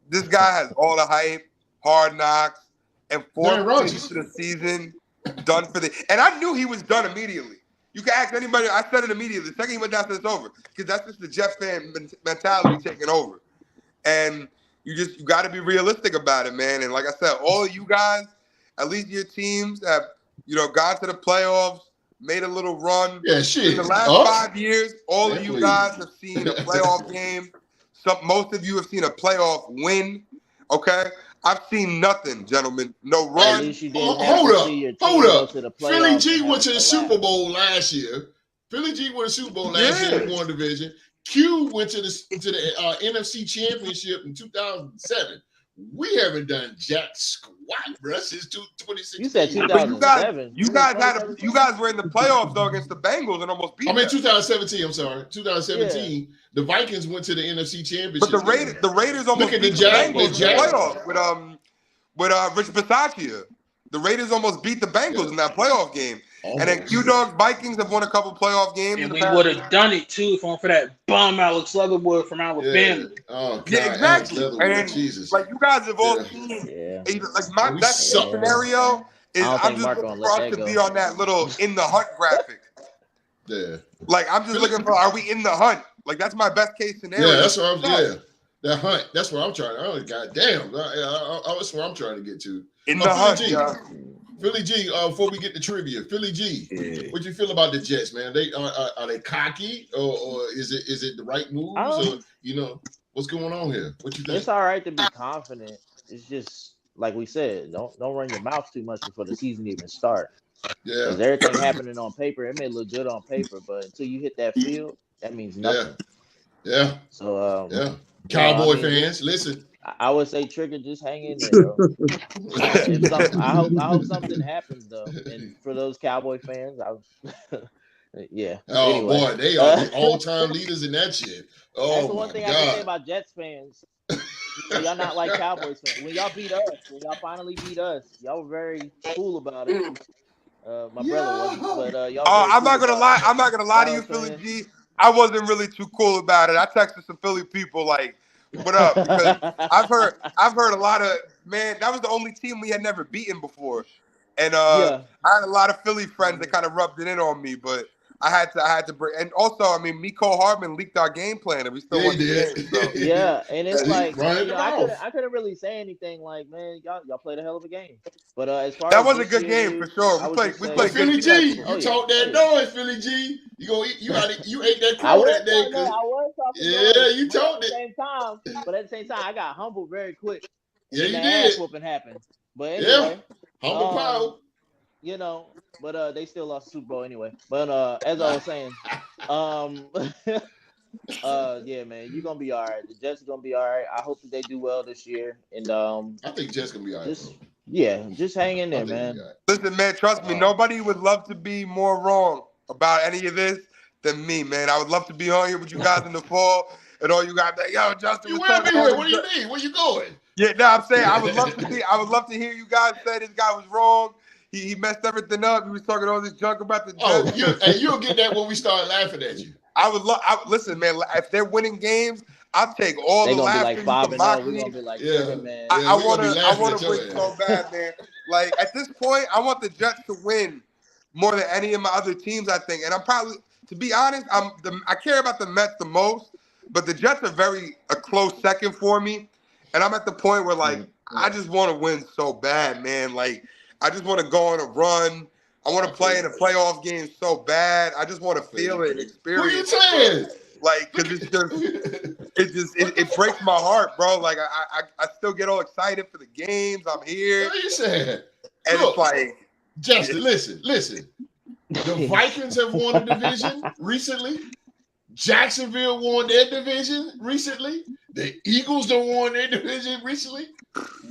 this guy has all the hype, Hard Knocks, and 4 games to the season done for the. And I knew he was done immediately. You can ask anybody. I said it immediately. The second he went down, said it's over, because that's just the Jets fan mentality taking over. And you got to be realistic about it, man. And like I said, all of you guys, at least your teams have, gone to the playoffs, made a little run. Yeah, shit. In the last 5 years, all of you guys have seen a playoff game. Most of you have seen a playoff win. Okay, I've seen nothing, gentlemen. No run. Hold up. Philly G went to the Super Bowl last year. Philly G went to the Super Bowl last year in one division. Q went to the NFC Championship in 2007. We haven't done jack squat, bro, since 2016. You said 2007. You guys were in the playoffs though against the Bengals and almost beat. 2017. I'm sorry, 2017. Yeah. The Vikings went to the NFC Championship. But the Raiders almost beat the Bengals in the playoffs with Rich Bisaccia. The Raiders almost beat the Bengals in that playoff game. And then Q-Dog's Vikings have won a couple playoff games. And we would have done it too if it weren't for that bum Alex Leatherwood from Alabama. Yeah. Oh, God. Yeah, exactly. And Jesus. Like you guys have all seen. Yeah. Like my best scenario is I'm just looking for us to be on that little in the hunt graphic. Yeah. Like I'm just looking for, are we in the hunt? Like that's my best case scenario. Yeah, that's what I'm. Yeah, that hunt. That's what I'm trying. Oh, goddamn. That's where I'm trying to get to. In the hunt. Philly G, before we get to trivia, Philly G, what you feel about the Jets, man? They are they cocky or is it the right moves? Or what's going on here? What you think? It's all right to be confident. It's just like we said, don't run your mouth too much before the season even starts. Yeah, because everything happening on paper, it may look good on paper, but until you hit that field, that means nothing. Yeah. So Cowboy fans, listen. I would say Trigger, just hang in there, bro. I hope something happens though, and for those Cowboy fans, yeah. Oh anyway. Boy, they are the all-time leaders in that shit. Oh, that's the one thing I can say about Jets fans. Y'all not like Cowboys fans. When y'all finally beat us, y'all were very cool about it. My brother wasn't, but y'all. I'm not gonna lie. I'm not gonna lie to you, Philly G. I wasn't really too cool about it. I texted some Philly people like, what up? Because I've heard a lot of, man, that was the only team we had never beaten before. And I had a lot of Philly friends that kind of rubbed it in on me, but I had to bring, and also, I mean, Miko Hardman leaked our game plan and we still won the game. So. Yeah, and it's like, I couldn't really say anything like, man, y'all played a hell of a game. But as far that as was a good game for sure. We played Philly G, you talked that noise, Philly G. You ate that crow that day. I was talking. Yeah, you told it. At the same time, but at the same time, I got humbled very quick. Yeah, you did. Ass whooping happened. But anyway, humble power. But they still lost the Super Bowl anyway. But as I was saying, yeah, man, you're gonna be all right. The Jets are gonna be all right. I hope that they do well this year. And I think Jets gonna be all right. Just hang in there, man. Listen, man, trust me, nobody would love to be more wrong about any of this than me, man. I would love to be on here with you guys in the fall. and all you got that, yo, Justin. You was will be talking here. all What do you mean? Where you going? Yeah, no, I'm saying I would love to hear you guys say this guy was wrong. He messed everything up. He was talking all this junk about the Jets. And you'll get that when we start laughing at you. I would listen, man. If they're winning games, I'll take all They the gonna be laughter. like 5-0. We We're gonna be like, man. I want to win so bad, man. Like at this point, I want the Jets to win more than any of my other teams. I think, and I'm probably, to be honest, I care about the Mets the most, but the Jets are a close second for me. And I'm at the point where like I just want to win so bad, man. Like I just want to go on a run. I want to play in a playoff game so bad. I just want to feel it and experience. What are you saying? Like, cause it breaks my heart, bro. Like I still get all excited for the games. I'm here. What are you saying? And look, it's like, Justin, listen. The Vikings have won a division recently. Jacksonville won their division recently. The Eagles done won their division recently.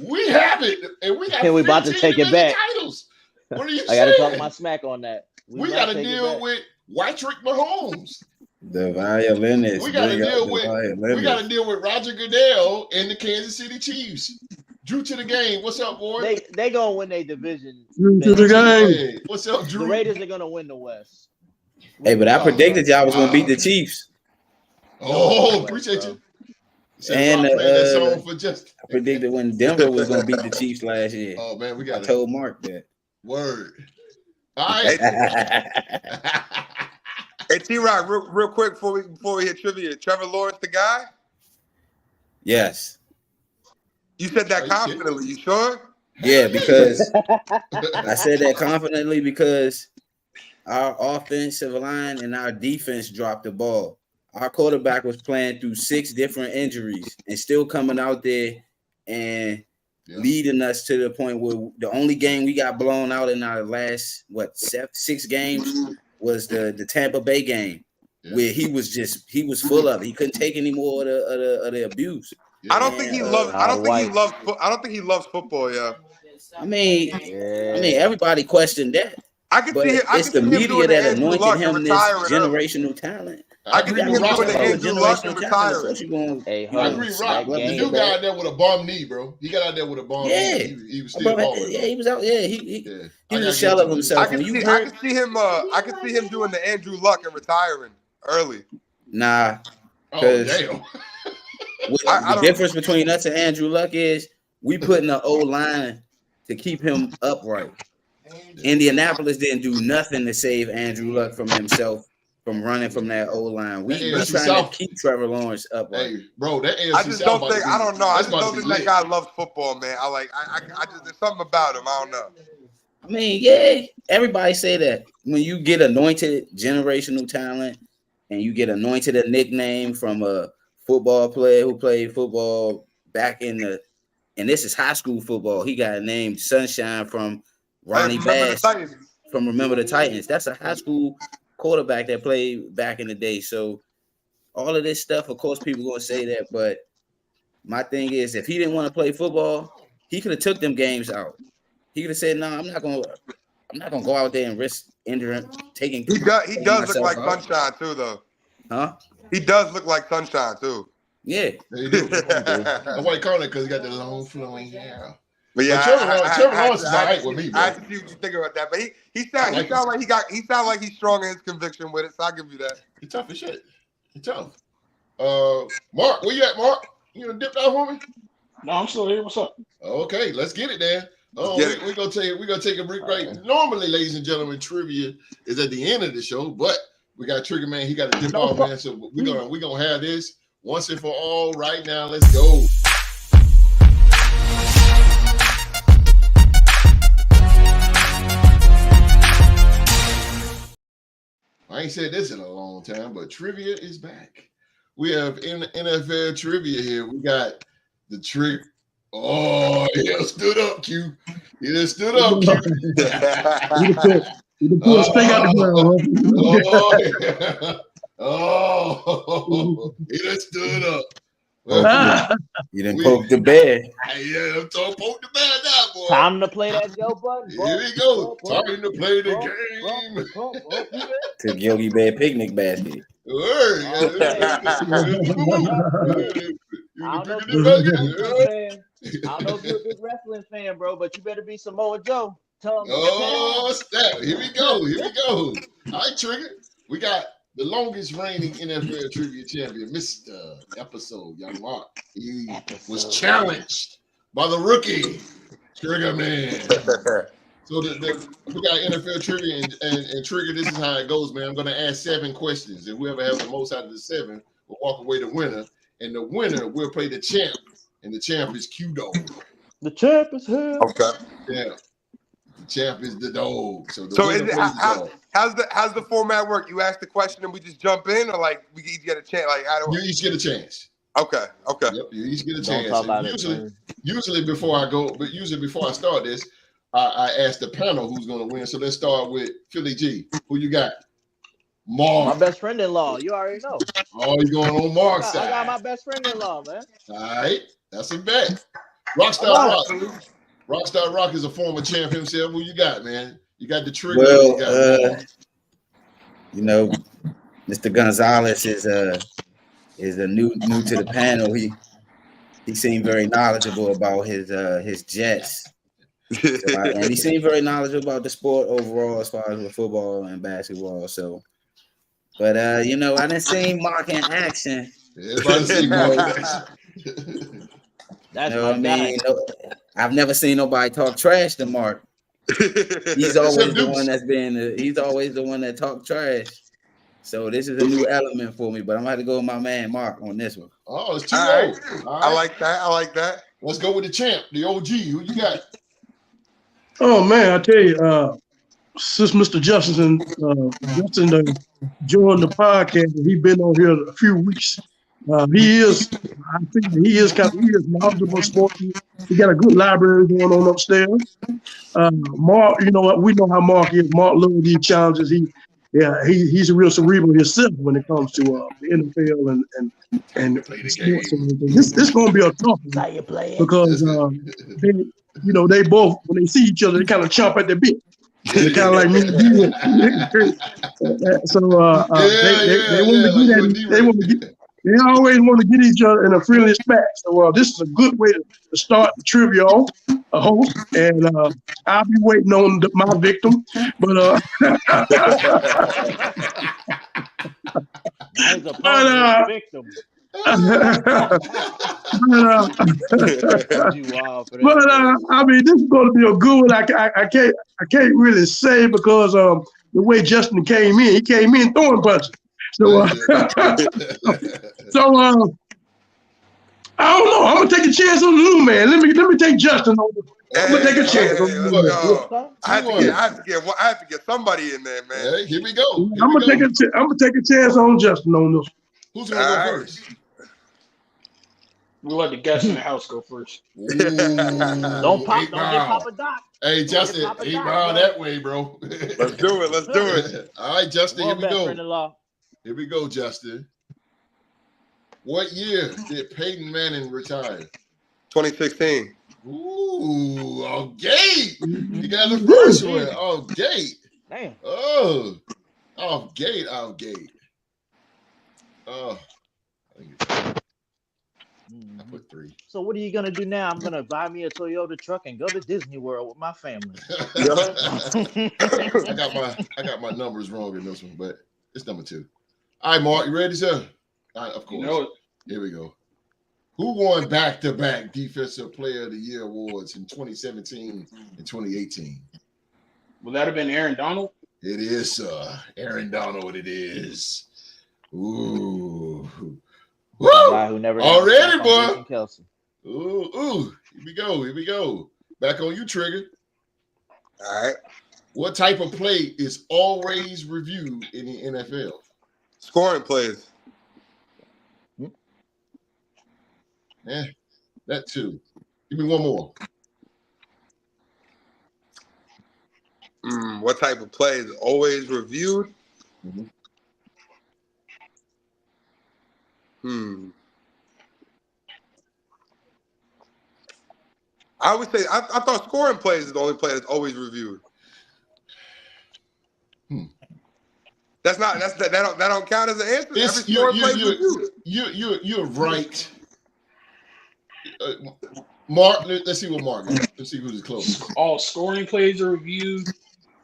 We have it, and we got. And we about to take it back. Titles. What are you I saying? gotta talk my smack on that. We got to deal with Whitrick Mahomes. The violinist. We got to deal with Roger Goodell and the Kansas City Chiefs. Drew to the game. What's up, boy? They gonna win their division. Drew to the game. Hey, what's up, Drew? The Raiders are gonna win the West. Hey, but I predicted y'all was gonna beat the Chiefs. Oh, appreciate you. And that song for just. I predicted when Denver was gonna beat the Chiefs last year. Oh man, I told Mark that. Word. All right. Hey, T-Rock, real quick before we hit trivia, Trevor Lawrence the guy? Yes. You said that confidently. You sure? Yeah, because I said that confidently because our offensive line and our defense dropped the ball. Our quarterback was playing through 6 different injuries and still coming out there and leading us to the point where the only game we got blown out in our last 6 games was the Tampa Bay game, where he was full of it. He couldn't take any more of the abuse. I don't think he loves football. Yeah. I mean, everybody questioned that. I can see it's the media that anointed him this generational talent. I can see him doing the Andrew Luck and retiring. Hey, I agree, Rock. The dude got out there with a bum knee, bro. He got out there with a bum knee. He was still balling. Yeah, he was out. Yeah, he was a shell of himself. I can see him doing the Andrew Luck and retiring early. Nah. Oh, damn. The difference between us and Andrew Luck is we put in an O-line to keep him upright. Indianapolis didn't do nothing to save Andrew Luck from himself from running from that O-line. We're trying to keep Trevor Lawrence upright. Hey, bro, that AFC I just don't think that guy loves football, man. I just there's something about him. I don't know. I mean, yeah, everybody say that. When you get anointed generational talent and you get anointed a nickname from a football player who played football back and this is high school football. He got named Sunshine from Ronnie Bass from Remember the Titans. That's a high school quarterback that played back in the day. So all of this stuff, of course, people gonna say that. But my thing is, if he didn't want to play football, he could have took them games out. He could have said, "No, I'm not gonna go out there and risk injuring, taking." He does look like Sunshine too, though. Huh? He does look like Sunshine too. Yeah. That's why he called it, because he got the long flowing hair. But yeah, Trevor Lawrence is all right with me, bro. I see what you think about that, but he sounds like he's strong in his conviction with it. So I'll give you that. He's tough as shit. He's tough. Mark, where you at, Mark? You gonna dip out for me? No, I'm still here. What's up? Okay, let's get it then. We're gonna take a break right. Normally, ladies and gentlemen, trivia is at the end of the show, but we got Trigger Man. He got to dip off, man. So we're gonna have this once and for all right now. Let's go. I ain't said this in a long time, but trivia is back. We have NFL trivia here. We got the trick. Oh, he done stood up, Q. He done stood up, Q. He pulled his thing out the ground. Oh, he done stood up. You done poke the bear. Yeah, I'm talking poke the bear now, boy. Time to play that go button. Here we go. Time to play the game. To Yogi Bear picnic basket. Word. I don't know if you're a big wrestling fan. I don't know if you're a big wrestling fan, bro, but you better be Samoa Joe. Tell him. Oh, snap. Here we go. Here we go. All right, Trigger. We got the longest reigning NFL trivia champion, Mr. Episode Young Mark. He was challenged by the rookie, Trigger Man. So we got NFL trivia and Trigger. This is how it goes, man. I'm going to ask 7 questions, and whoever has the most out of the 7 will walk away the winner. And the winner will play the champ, and the champ is Q-Dog. The champ is here. Okay. Yeah. The champ is the dog. So is it, how's the format work? You ask the question and we just jump in, or like we each get a chance? Like you each get a chance. Okay. Yep, you each get a chance. Usually before I start this, I ask the panel who's going to win. So let's start with Philly G. Who you got? Mark. My best friend-in-law. You already know. Oh, you're going on Mark's side. I got my best friend-in-law, man. All right. That's a bet. Rockstar Rock. Rockstar Rock is a former champ himself. Who you got, man? You got the Trigger. Well, you know, Mr. Gonzalez is a new to the panel. He seemed very knowledgeable about his Jets. And he seemed very knowledgeable about the sport overall as far as with football and basketball. So, but you know, I didn't see Mark in action. Everybody see Mark in action. That's you know what I mean? I've never seen nobody talk trash to Mark. He's always the one that's been. He's always the one that talk trash. So this is a new element for me. But I'm gonna have to go with my man Mark on this one. Oh, it's 2-0. All right. I like that. Let's go with the champ, the OG. Who you got? Oh man, I tell you, since Mr. Justin joined the podcast, he's been on here a few weeks. I think he is knowledgeable sports. He got a good library going on upstairs. Mark, you know what? We know how Mark is. Mark loves these challenges. He's a real cerebral himself when it comes to the NFL and sports. This is going to be a tough one because they both, when they see each other, they kind of chomp at the bit. They're kind of like me and you. So they always want to get each other in a friendly spat. So this is a good way to start the trivia off, a host, and I'll be waiting on my victim. But victim. I mean, this is going to be a good one. I can't really say because the way Justin came in, he came in throwing punches. So I don't know. I'm gonna take a chance on the new man. Let me take Justin on this. I'm gonna take a chance on the new man. I have to get somebody in there, man. Hey, here we go. I'm gonna take a chance on Justin on this. Who's gonna go first? We'll let the guests in the house go first. Don't get Papa Doc. Hey, Justin, 8 mile that way, bro. Let's do it. All right, Justin, here we go. Friend-in-law. Here we go, Justin. What year did Peyton Manning retire? 2016. Ooh, off gate. You got the first one. Off gate. Damn. Oh, off gate. Oh, I put 3. So what are you gonna do now? I'm gonna buy me a Toyota truck and go to Disney World with my family. I got my numbers wrong in this one, but it's number 2. All right, Mark, you ready, sir? All right, of course. You know it. Here we go. Who won back-to-back Defensive Player of the Year awards in 2017 and 2018? Would that have been Aaron Donald? It is, sir. Aaron Donald, it is. Ooh. Woo! Guy who never already, boy. Kelsey. Ooh. Here we go. Back on you, Trigger. All right. What type of play is always reviewed in the NFL? Scoring plays. Yeah, that too. Give me one more. What type of play is always reviewed? I would say I thought scoring plays is the only play that's always reviewed. That don't count as an answer. Every scoring play is reviewed. You're right. Mark, let's see what Mark is. Let's see who's closest. All scoring plays are reviewed,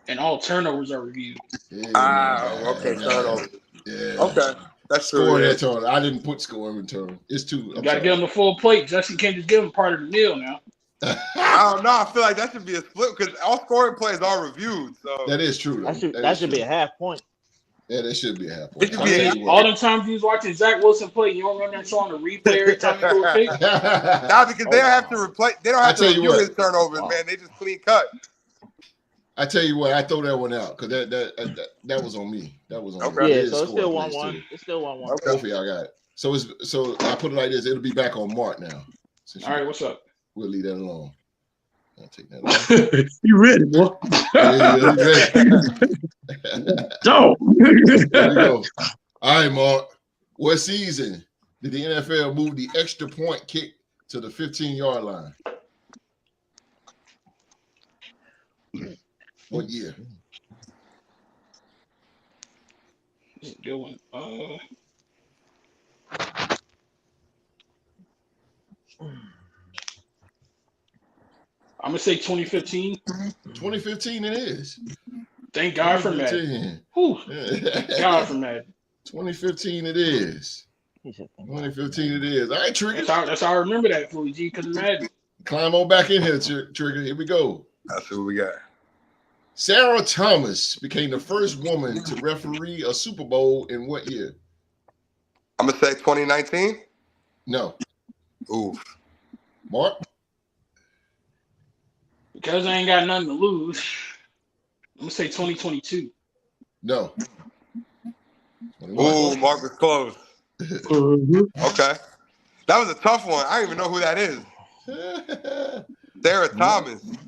and all turnovers are reviewed. Okay, turnovers. Yeah. Okay, that's scoring true. and turnover. I didn't put scoring and turnover. It's too. You got to give him the full plate. Justin can't just give him part of the meal now. I don't know. I feel like that should be a split because all scoring plays are reviewed. So that is true. That should be a half point. Yeah, that should be a half point. All the times you was watching Zach Wilson play, you don't run that song to replay every time you do a pick. Nah, because they don't have to replace. They don't have to review his turnovers, man. They just clean cut. I tell you what, I throw that one out because that was on me. That was on me. Yeah, so it's still 1-1. It's still 1-1. Okay. Both of y'all got it. So I put it like this. It'll be back on Mark now. All right, what's up? We'll leave that alone. I'll take that off. You ready, boy? Yeah, ready. Go. There we go. All right, Mark. What season did the NFL move the extra point kick to the 15-yard line? What year? That's a good one. I'm gonna say 2015. 2015 it is. Thank God for Madden. Thank God for Madden. 2015 it is. 2015 it is. All right, Trigger. That's how I remember that, Philly G, because of Madden. Climb on back in here, Trigger. Here we go. That's what we got. Sarah Thomas became the first woman to referee a Super Bowl in what year? I'm gonna say 2019. No. Ooh. Mark? Because I ain't got nothing to lose, I'm gonna say 2022. No. Ooh, Mark was close. Okay. That was a tough one. I don't even know who that is. Sarah Thomas. 1,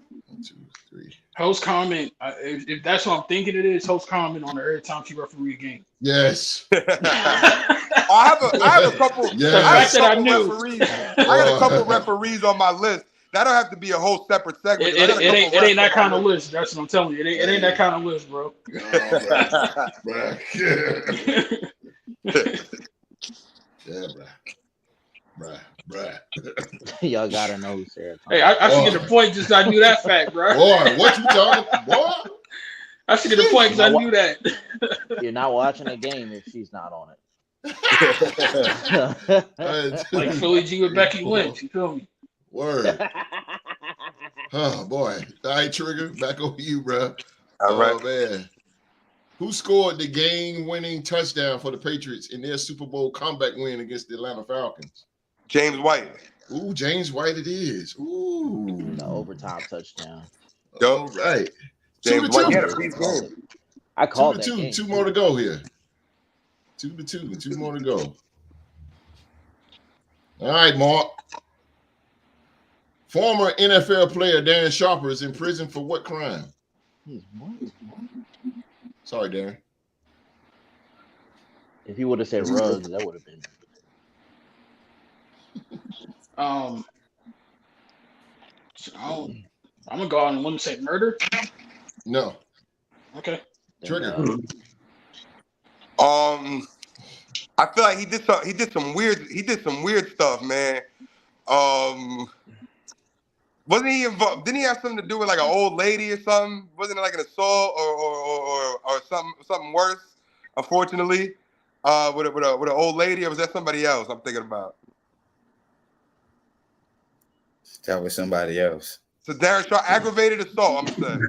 2, 3. Host comment, if that's what I'm thinking it is, host comment on her every time she referee a game. Yes. I have a couple. Yes. I got a couple referees on my list. That'll have to be a whole separate segment. It ain't that kind of list. That's what I'm telling you. It ain't that kind of list, bro. Bruh. Y'all gotta know who Sarah Thomas. Hey, I should get a point just I knew that fact, bro. Boy, what you talking about? Boy? I should get a point because I knew that. You're not watching a game if she's not on it. Like Philly G with Becky Lynch. You feel me? Word. Oh, boy. All right, Trigger, back over you, bro. All right. Oh, man. Who scored the game-winning touchdown for the Patriots in their Super Bowl comeback win against the Atlanta Falcons? James White. Ooh, James White it is. Ooh. The overtime touchdown. All right. James 2-2. White had a piece game. I called 2-2. that game. 2 more to go here. 2-2. 2 more to go. All right, Mark. Former NFL player Darren Sharper is in prison for what crime? Sorry, Darren. If you would have said Ruggs, that would have been. I'm gonna go out on a limb and say murder. No. Okay. Trigger. I feel like he did some weird stuff, man. Wasn't he involved? Didn't he have something to do with like an old lady or something? Wasn't it like an assault or something worse? Unfortunately, with an old lady, or was that somebody else? I'm thinking about. That was somebody else. So Darren Shaw, aggravated assault. I'm saying.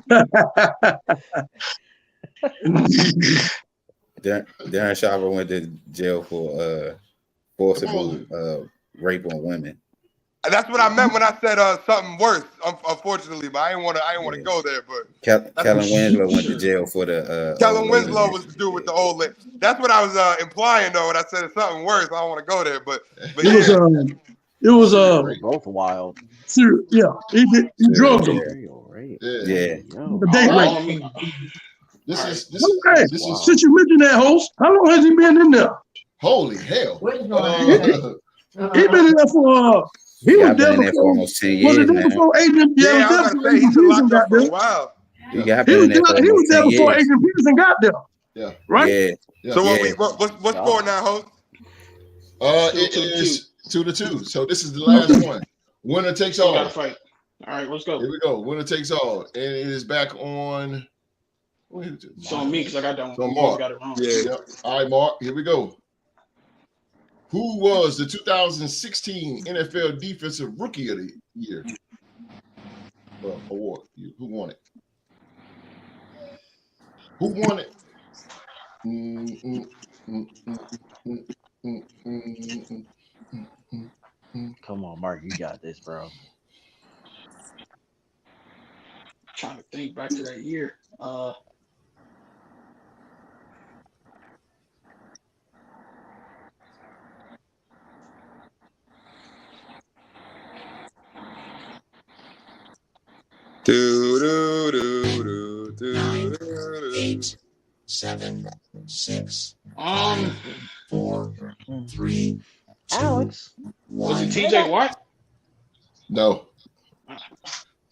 Darren Sharper went to jail for forcible rape on women. That's what I meant when I said something worse. Unfortunately, but I didn't want to go there. But Kellen Winslow went to jail for the. Kellen Winslow was the dude with the old lady. That's what I was implying though when I said something worse. I don't want to go there, but it was both wild. Yeah, he drugged him. Yeah. The date rape. This is Since you mentioned that, host, how long has he been in there? Holy hell. He been in there for he was there before almost 10 years. Was it there before Adrian? Yeah, I was gonna say he's been locked up for a while. He was there before Adrian Peterson got there. Yeah. Right? Yeah. So what's score now, host? It is 2-2. So this is the last one. Winner takes all. Gotta fight. All right, let's go. Here we go. Winner takes all, and it is back on. It's on me because I got that one. So Mark. Got it wrong. Yeah. All right, Mark. Here we go. Who was the 2016 NFL Defensive Rookie of the Year award? Who won it? Who won it? Come on, Mark, you got this, bro. Trying to think back to that year. Eight, 7, 6, 5, 4, 3. Alex. Was it TJ Watt? No.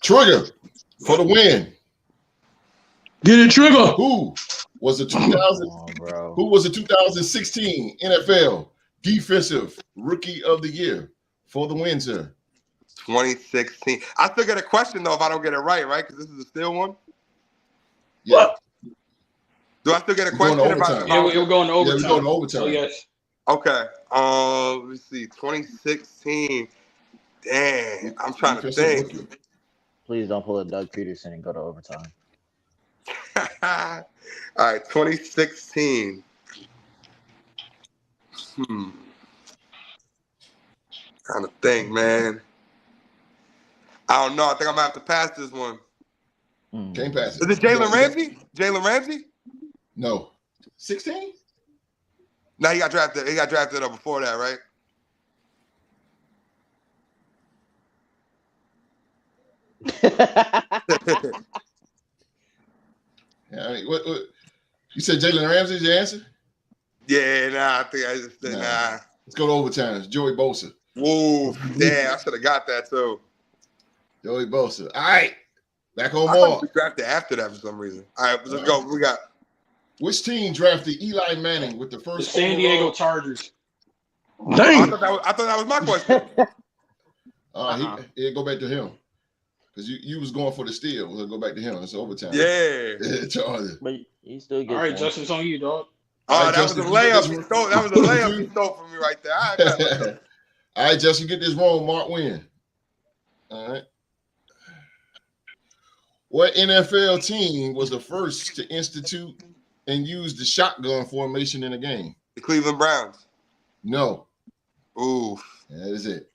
Trigger for the win. Get it, Trigger. Who was the 2016 NFL Defensive Rookie of the Year for the win, sir? 2016. I still get a question though if I don't get it right? Because this is a still one. Yeah. What? Do I still get a question? We're going to overtime. We're going to overtime. So yes. Okay. Let me see. 2016. Dang. I'm trying to think. Rookie. Please don't pull a Doug Peterson and go to overtime. All right. 2016. Trying to think, man. I don't know. I think I'm going to have to pass this one. Can't pass it. Is it Jalen Ramsey? Jalen Ramsey? No. 16? No, he got drafted. He got drafted up before that, right? Yeah, I mean, what you said Jalen Ramsey's your answer? Yeah, nah, I think I just said nah. Let's go to overtime. It's Joey Bosa. Whoa, damn, I should have got that too. Joey Bosa. All right. Back on I thought Mark. we drafted after that for some reason. All right, let's go. We got which team drafted Eli Manning with the The first San Diego Chargers. Dang. I thought that was my question. He'll go back to him. Because you was going for the steal. We'll go back to him. It's overtime. Yeah. Chargers. But he still gets All right, one. Justin, it's on you, dog. Oh, that was a layup. He stole. That was a layup he stole from me right there. All right, all right, Justin, get this wrong. Mark win. All right. What NFL team was the first to institute and use the shotgun formation in a game? The Cleveland Browns. No. Ooh. That is it.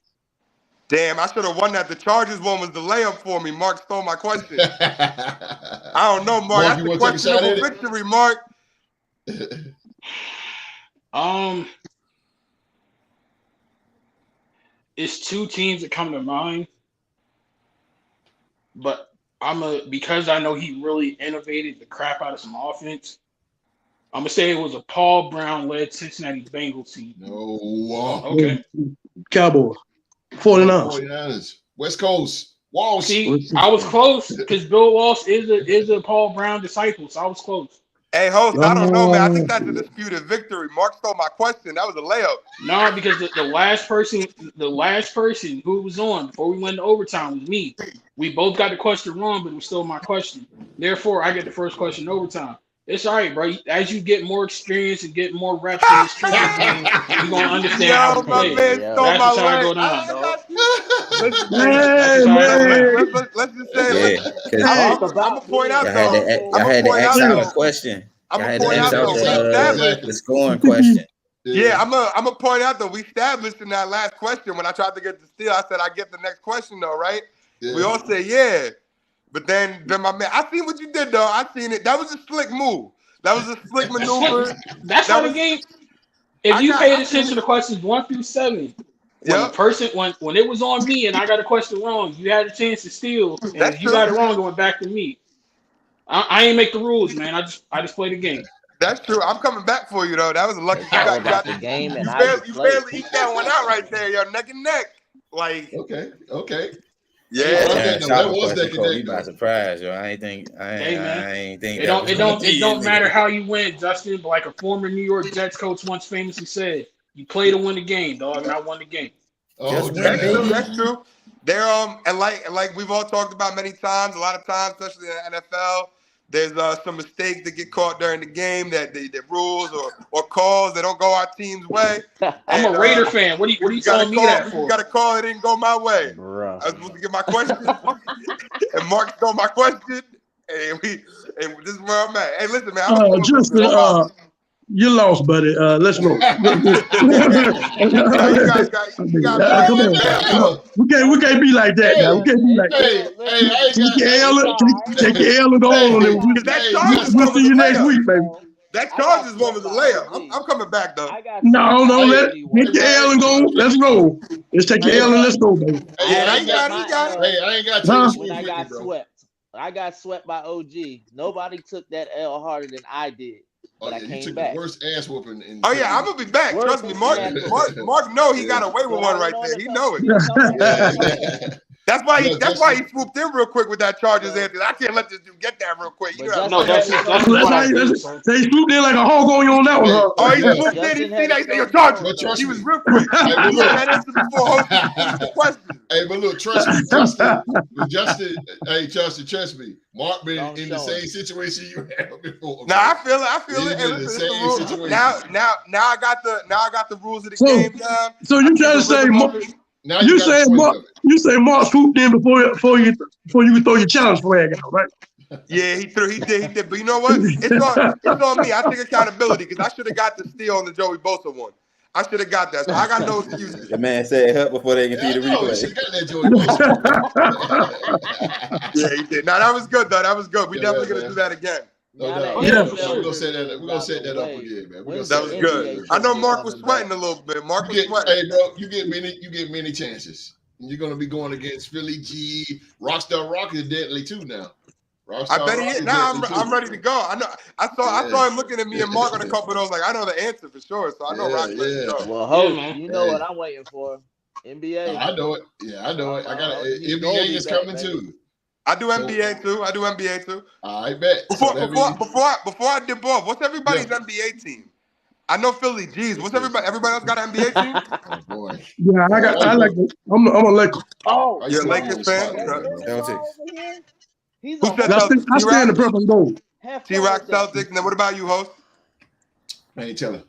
Damn, I should have won that. The Chargers one was the layup for me. Mark stole my question. I don't know, Mark. That's a questionable victory, Mark. It's two teams that come to mind, but because I know he really innovated the crap out of some offense. I'm gonna say it was a Paul Brown led Cincinnati Bengals team. No. Okay. Cowboys. 49ers. 49ers. West Coast. Walsh. See, I was close because Bill Walsh is a Paul Brown disciple, so I was close. Hey, host, I don't know, man. I think that's a disputed victory. Mark stole my question. That was a layup. No, because the last person who was on before we went to overtime was me. We both got the question wrong, but it was still my question. Therefore, I get the first question in overtime. It's all right, bro. As you get more experience and get more reps in this trivia game, you're gonna understand how to play. That's just how I go down, dog. Let's just say, I'm gonna point out though. I had to X out a question. I'm gonna point out though. The scoring question. Yeah, I'm gonna point out though. We established in that last question when I tried to get the steal. I said I get the next question though, right? Yeah. We all said yeah. But then my man, I seen what you did though. I seen it. That was a slick move. That was a slick maneuver. That's how the game. If you paid attention to questions 1 through 7, when it was on me and I got a question wrong, you had a chance to steal. And if you got it wrong, it went back to me. I ain't make the rules, man. I just play the game. That's true. I'm coming back for you though. That was a lucky. You got the game, and you barely eke that one out right there. You're neck and neck. Like okay. Yeah. That was that caught me connect. by surprise, yo. I ain't think it don't matter how you win, Justin. But like a former New York Jets coach once famously said, "You play to win the game, dog, and I won the game." Oh, that's true. That's true. They're and like we've all talked about many times. A lot of times, especially in the NFL, there's some mistakes that get caught during the game that rules or calls that don't go our team's way. I'm a Raider fan. What are you telling me that for? You got a call it didn't go my way. Bruh. I was supposed to get my question, and Mark stole my question, and this is where I'm at. Hey, listen, man. Justin, you lost, buddy. Let's go. You guys Come on. We can't be like that now. We can't be like that. Take your L and go on. We'll see you next week, baby. That Chargers one was a layup. I'm coming back though. No, take your L and go. Let's go. Let's take your L and let's go, baby. I ain't got to when I got swept. I got swept by OG. Nobody took that L harder than I did. But I came back. The worst ass whooping. I'm gonna be back. Trust me, Mark. Mark know he got away with one right there. He know it. That's why he swooped in real quick with that Chargers answer. I can't let this dude get that real quick. They swooped in like a hog on you on that one. Huh? Oh, he swooped in. He see that. He said, "Yo, Chargers." He was real quick. He had that answer before hosting the question. Hey, but look, trust me. Mark been in the same situation you had before. Nah, I feel it. Hey, listen, now I got the rules of the game down. So you trying to say you say Mark swooped in before you could throw your challenge flag out, right? Yeah, he did. But you know what? It's on me. I take accountability because I should have got the steal on the Joey Bosa one. I should have got that. So I got no excuses. The man said help before they can see the replay. Yeah, he did. Now that was good though. That was good. We definitely gonna do that again. We're gonna set that up again, man. That was good. I know Mark was sweating a little bit. Mark was sweating. Hey, bro, you get many chances. You're gonna be going against Philly G, Rockstar Rock is deadly too now. I bet he is. Now I'm ready to go. I know. I saw him looking at me and Mark on a couple of those. Like I know the answer for sure. So I know Rock's ready to go. Well, you know what I'm waiting for? NBA. I know it. Yeah, I know it. I got it. NBA is coming too. I do NBA too. I bet. Before I dip off, what's everybody's NBA team? I know Philly G's. What's everybody else got an NBA team? Oh, boy. Yeah, I like it. I'm a Laker. Oh, you're a Lakers fan? I stand the purple and gold. T-Rock Celtics. And then what about you, host? I ain't telling.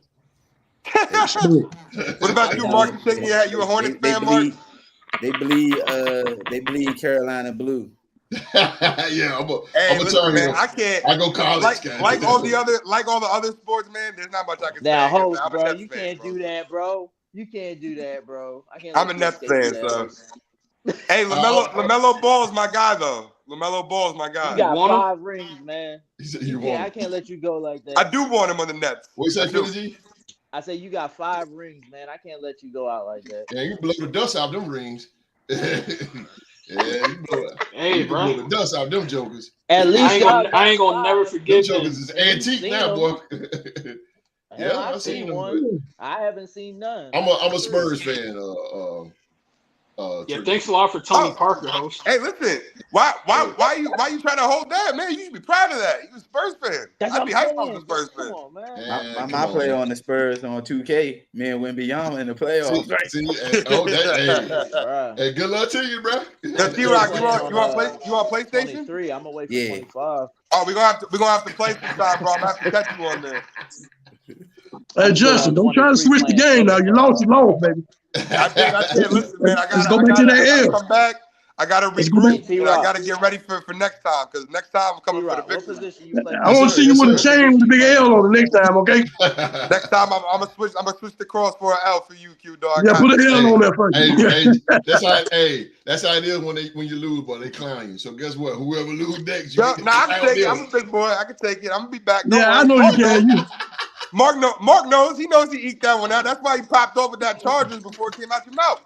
What about you, Mark? You shaking your head? You a Hornets fan, Mark? They bleed Carolina blue. Yeah, I'm a man. I can't. I go college. Like all the other sports, man. There's not much I can say. Now, host, bro, you can't do that, bro. You can't do that, bro. I'm a Nets fan, so. Hey, LaMelo Ball is my guy, though. LaMelo Ball is my guy. You got 5 rings, man. I can't let you go like that. I do want him on the Nets. What you say, Philly G? I say you got 5 rings, man. I can't let you go out like that. Yeah, you blow the dust out them rings. Yeah, you blow the dust out them jokers. At least I ain't gonna never forget them jokers is antique now, boy. Yeah, I've seen one. I haven't seen none. I'm a Spurs fan. Thanks a lot for Tony Parker, host. Hey, listen, why you trying to hold that, man? You should be proud of that. You a Spurs fan. I'd be hyped off the Spurs fan. Come on, man. My play on the Spurs on 2K, me and Wemby Young in the playoffs. Hey, good luck to you, bro. T-Rock, you want PlayStation? 23. I'm away from 25. Oh, we're gonna have to play some time, bro. I'm gonna have to catch you on there. Hey, Justin, don't try to switch the game now. You lost, baby. I did. Listen, man, I gotta come back. I gotta regroup. I gotta get ready for next time because next time I'm coming for the victory. What position you play? I want to see you with a chain with a big L on the next time, okay? Next time I'm gonna switch the cross for an L for you, Q dog. Yeah, put an L on there first. That's how it is when you lose, but they clown you. So guess what? Whoever loses next, I can take it. I'm a big boy. I can take it. I'm gonna be back. I know you can. Mark knows. He knows he eat that one out. That's why he popped off with that Chargers before it came out your mouth.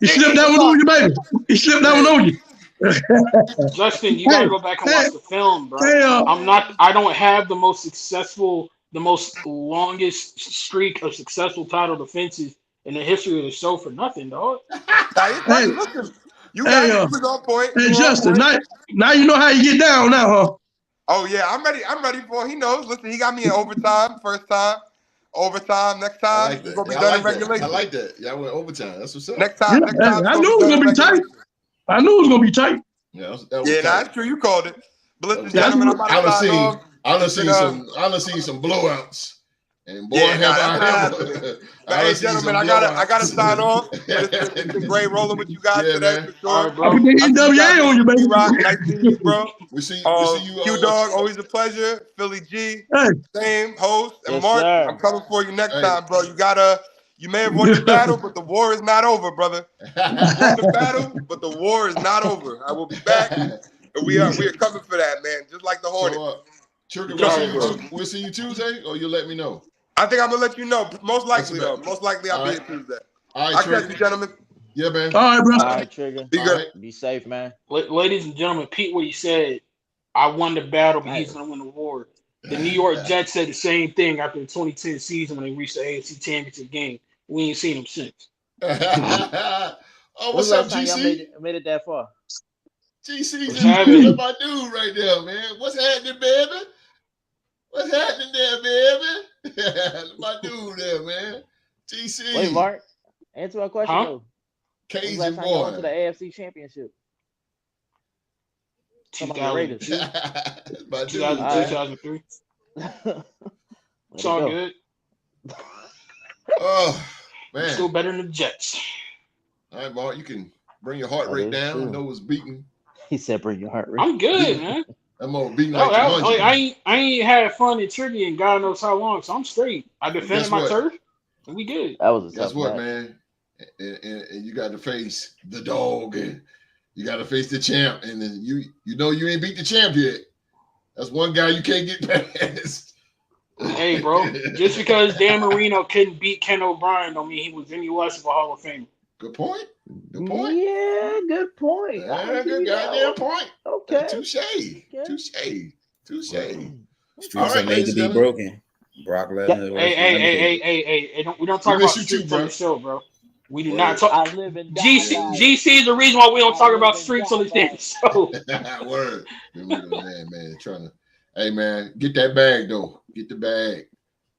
He slipped that one on you, baby. He slipped that one on you. Justin, you gotta go back and watch the film, bro. I don't have the most longest streak of successful title defenses in the history of the show for nothing, dog. Listen, You got it. You was on point. Hey, Justin, now you know how you get down now, huh? Oh, yeah, I'm ready for it. He knows. Listen, he got me in overtime, first time. Overtime, next time. It's going to be done in regulation. I like that. Y'all went overtime. That's what's up. Next time. I knew it was going to be tight. I knew it was going to be tight. Yeah, that's true. You called it. But listen, gentlemen, I'm about to sign off. I done seen some blowouts. And boy, hey, gentlemen, I gotta sign off. It's been great rolling with you guys today, for sure. I put the NWA on you, baby. Nice meeting you, bro. We see you. Q-Dog, always a pleasure. Philly G, same host. And Yes, Mark, sir. I'm coming for you next time, bro. You may have won the battle, but the war is not over, brother. You won the battle, but the war is not over. I will be back. And we are coming for that, man. Just like the Hornets. Trigger, we'll see you Tuesday, or you let me know. I think I'm gonna let you know. Most likely, though. Most likely, I'll be here Tuesday. All right, I'll catch you, gentlemen. Yeah, man. All right, bro. All right, Trigger. Be good. Right. Be safe, man. Ladies and gentlemen, Pete, what he said, I won the battle, but he's gonna win the war. The New York Jets said the same thing after the 2010 season when they reached the AFC Championship game. We ain't seen them since. What's up, GC? Y'all made it that far. GC's my dude right there, man. What's happening, baby? What's happening there, baby? My dude there, man. GC. Wait, Mark. Answer my question, though. Cajun boy. boy. To the AFC Championship. 2002. My dude. 2003. It's all good. Oh, man. Still better than the Jets. All right, Mark. You can bring your heart rate down. I know it's beating. He said bring your heart rate. I'm good, man. I'm gonna beat like I ain't had fun in trivia in God knows how long, so I'm straight. I defended my turf, and we good. That was a Guess what, man? And you got to face the dog, and you got to face the champ, and then you ain't beat the champ yet. That's one guy you can't get past. Hey, bro, just because Dan Marino couldn't beat Ken O'Brien don't mean he was any less of a Hall of Famer. Good point. Good point. Yeah, good point. Yeah, good goddamn point. Okay. Touche. Streets are made to be broken. Brock Lesnar. Hey, we don't talk about streets on the show, bro. We do not talk. I live in GC is the reason why we don't talk about streets on the damn show. Word. Man, trying to. Hey, man, get that bag though. Get the bag.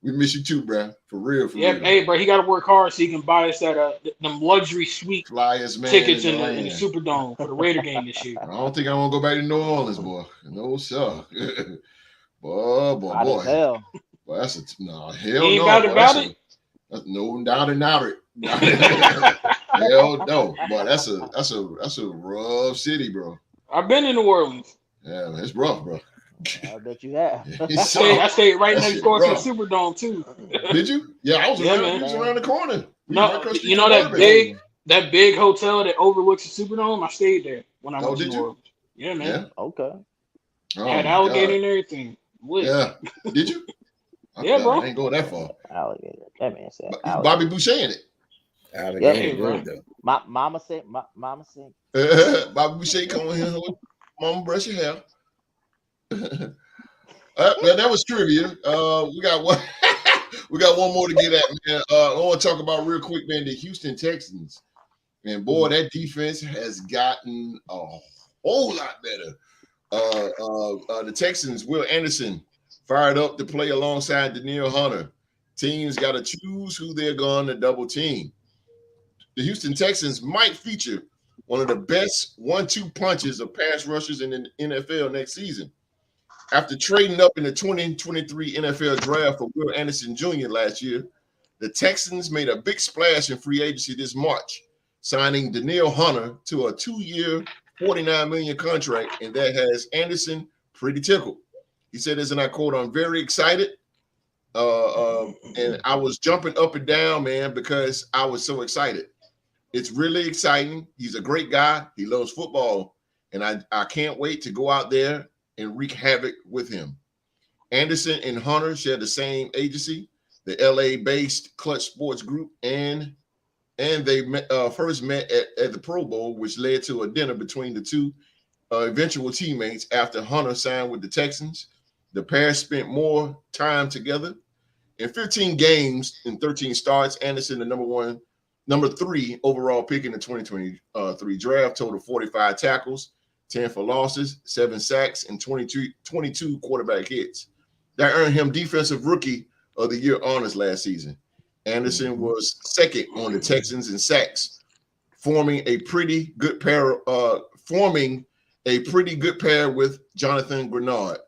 We miss you too, bro. For real. Hey, bro, he got to work hard so he can buy us that them luxury suite flyers, man, tickets in the Superdome for the Raider game this year. I don't think I want to go back to New Orleans, boy. No, sir. boy. Hell. Boy, that's hell you ain't no. About it? No doubt about it. Hell no, boy. That's a rough city, bro. I've been in New Orleans. Yeah, it's rough, bro. I bet you have. I stayed right next door to the Superdome too. Did you? Yeah, I was around the corner. No, you know that big hotel that overlooks the Superdome? I stayed there when I went to New Orleans. Yeah, man. Yeah? Okay. Had alligator and everything. Yeah. Did you? Yeah, bro. I ain't going that far. Alligator. That man said Bobby Boucher in it. Alligator, bro. Mama said. Bobby Boucher come on here. Mama, brush your hair. That was trivia. We got one. We got one more to get at, man. I want to talk about real quick, man. The Houston Texans, man. Boy, that defense has gotten a whole lot better. The Texans, Will Anderson, fired up to play alongside Danielle Hunter. Teams got to choose who they're going to double team. The Houston Texans might feature one of the best 1-2 punches of pass rushers in the NFL next season. After trading up in the 2023 NFL draft for Will Anderson Jr. last year, the Texans made a big splash in free agency this March, signing Danielle Hunter to a 2-year, $49 million contract, and that has Anderson pretty tickled. He said, as and I quote, "I'm very excited, and I was jumping up and down, man, because I was so excited. It's really exciting. He's a great guy. He loves football, and I can't wait to go out there and wreak havoc with him." Anderson and Hunter share the same agency, the LA-based Clutch Sports Group, and they first met at the Pro Bowl, which led to a dinner between the two eventual teammates after Hunter signed with the Texans. The pair spent more time together. In 15 games and 13 starts, Anderson, the number one number 3 overall pick in the 2023 draft, total 45 tackles, 10 for losses, 7 sacks, and 22 quarterback hits. That earned him Defensive Rookie of the Year honors last season. Anderson was second on the Texans in sacks, forming a pretty good pair with Jonathan Grenard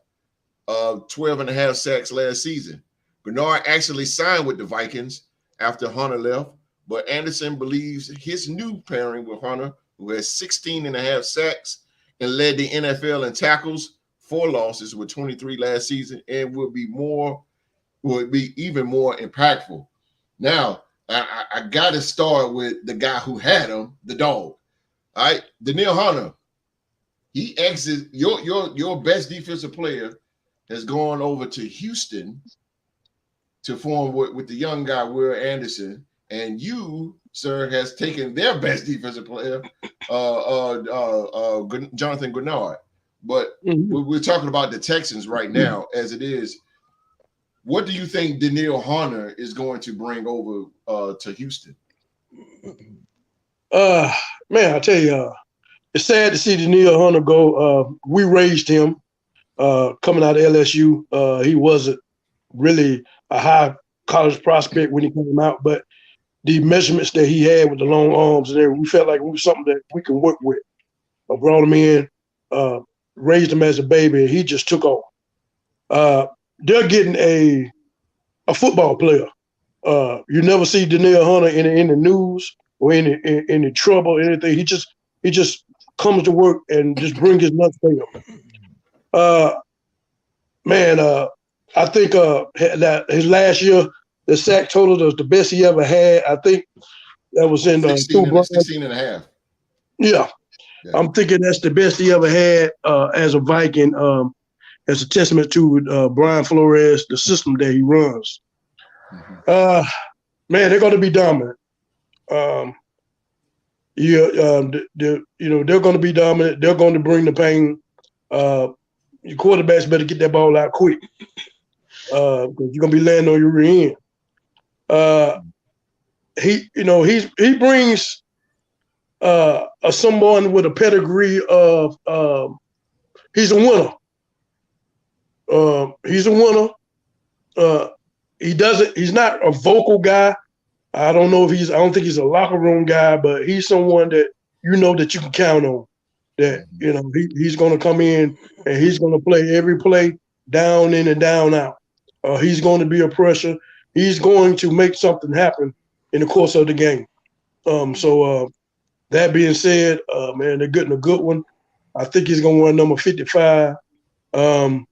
of 12.5 sacks last season. Grenard actually signed with the Vikings after Hunter left, but Anderson believes his new pairing with Hunter, who has 16.5 sacks and led the NFL in tackles, 4 losses with 23 last season, and would be even more impactful. Now, I got to start with the guy who had him, the dog. All right, Danielle Hunter. He exits your best defensive player has gone over to Houston to form with the young guy Will Anderson, and you, sir, has taken their best defensive player, Jonathan Grenard. But we're talking about the Texans right now, as it is. What do you think Danielle Hunter is going to bring over to Houston? Man, I tell you, it's sad to see Danielle Hunter go. We raised him coming out of LSU. He wasn't really a high college prospect when he came out, but the measurements that he had with the long arms and everything, we felt like it was something that we can work with. I brought him in, raised him as a baby, and he just took off. They're getting a football player. You never see Danielle Hunter in the news or any trouble or anything. He just comes to work and just brings his nuts down. I think that his last year, the sack total was the best he ever had. I think that was in 16.5. Yeah. I'm thinking that's the best he ever had as a Viking. As a testament to Brian Flores, the system that he runs. Man, they're going to be dominant. They're going to be dominant. They're going to bring the pain. Your quarterbacks better get that ball out quick because you're going to be landing on your rear end. He brings someone with a pedigree of he's a winner. He's a winner. He's not a vocal guy. I don't think he's a locker room guy, but he's someone that that you can count on. That he's going to come in and he's going to play every play down in and down out. He's going to be a pressure. He's going to make something happen in the course of the game. That being said, man, they're getting a good one. I think he's going to run number 55. I'm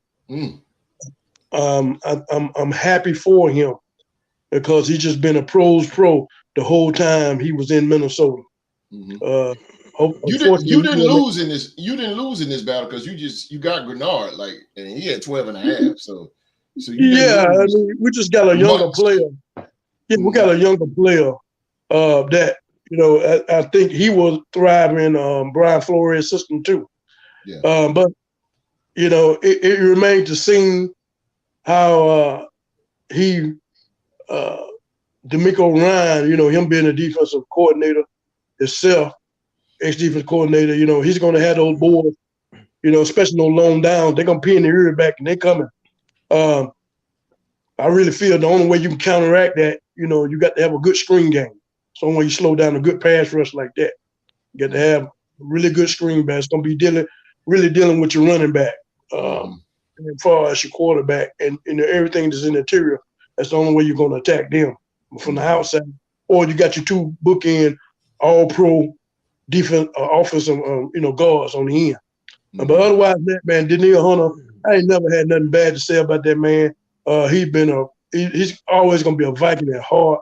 happy for him because he's just been a pro's pro the whole time he was in Minnesota. You didn't lose in this. You didn't lose in this battle because you got Grenard and he had 12.5. So we just got a younger player. Yeah, we got a younger player that I think he will thrive in Brian Flores' system too. Yeah. But it remains to see how DeMeco Ryan, him being a defensive coordinator himself, ex-defense coordinator, he's going to have those boys, especially no long downs. They're going to pin in the ear back and they're coming. I really feel the only way you can counteract that, you got to have a good screen game. So when you slow down a good pass rush like that, you got to have a really good screen back. It's going to be really dealing with your running back. As far as your quarterback and everything that's in the interior, that's the only way you're going to attack them from the outside. Or you got your 2 bookend all-pro defense, offensive, guards on the end. But otherwise, that man, Danielle Hunter, I ain't never had nothing bad to say about that man. He's always going to be a Viking at heart.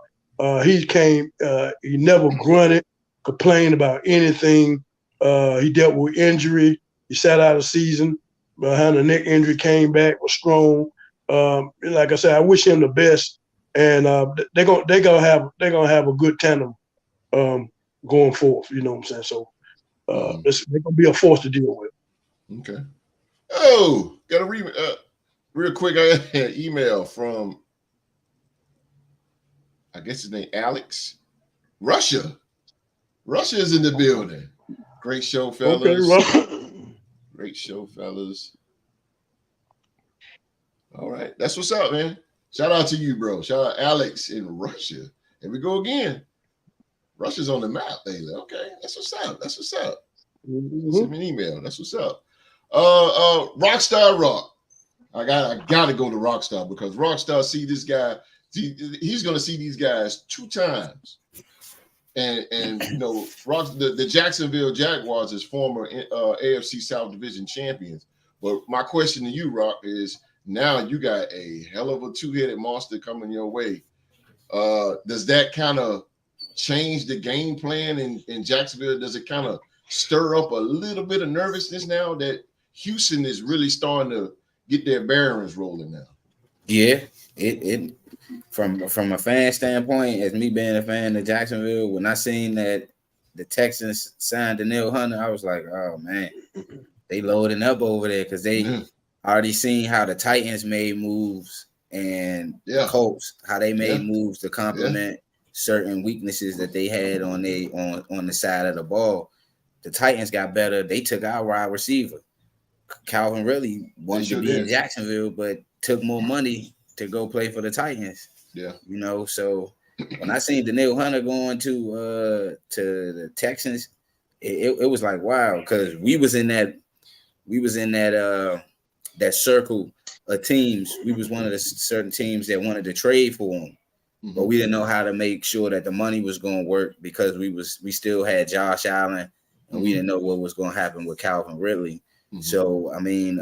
He never grunted, complained about anything. He dealt with injury. He sat out a season. Behind a neck injury, came back, was strong. Like I said, I wish him the best, and they're gonna have a good tandem going forth. You know what I'm saying? So they're gonna be a force to deal with. Okay. Oh, got to read real quick. I got an email from, I guess his name Alex. Russia. Russia is in the building. Great show, fellas. Okay, Russia. Great show, fellas. All right. That's what's up, man. Shout out to you, bro. Shout out Alex in Russia. Here we go again. Russia's on the map lately. Okay. That's what's up. That's what's up. Send me an email. That's what's up. Rockstar Rock. I gotta go to Rockstar because Rockstar see this guy. He's gonna see these guys 2 times. And you know, the Jacksonville Jaguars is former AFC South Division champions. But my question to you, Rock, is now you got a hell of a 2-headed monster coming your way. Does that kind of change the game plan in Jacksonville? Does it kind of stir up a little bit of nervousness now that Houston is really starting to get their bearings rolling now? Yeah, it from a fan standpoint, as me being a fan of Jacksonville, when I seen that the Texans signed Danielle Hunter, I was like, oh man, they loading up over there because they already seen how the Titans made moves and the Colts, how they made moves to complement certain weaknesses that they had on the side of the ball. The Titans got better. They took our wide receiver. Calvin really wanted to be in Jacksonville, but took more money to go play for the Titans. Yeah, you know. So when I seen Danielle Hunter going to the Texans, it was like wow, because we was in that circle of teams. We was one of the certain teams that wanted to trade for him, but we didn't know how to make sure that the money was going to work because we still had Josh Allen, and we didn't know what was going to happen with Calvin Ridley. So I mean,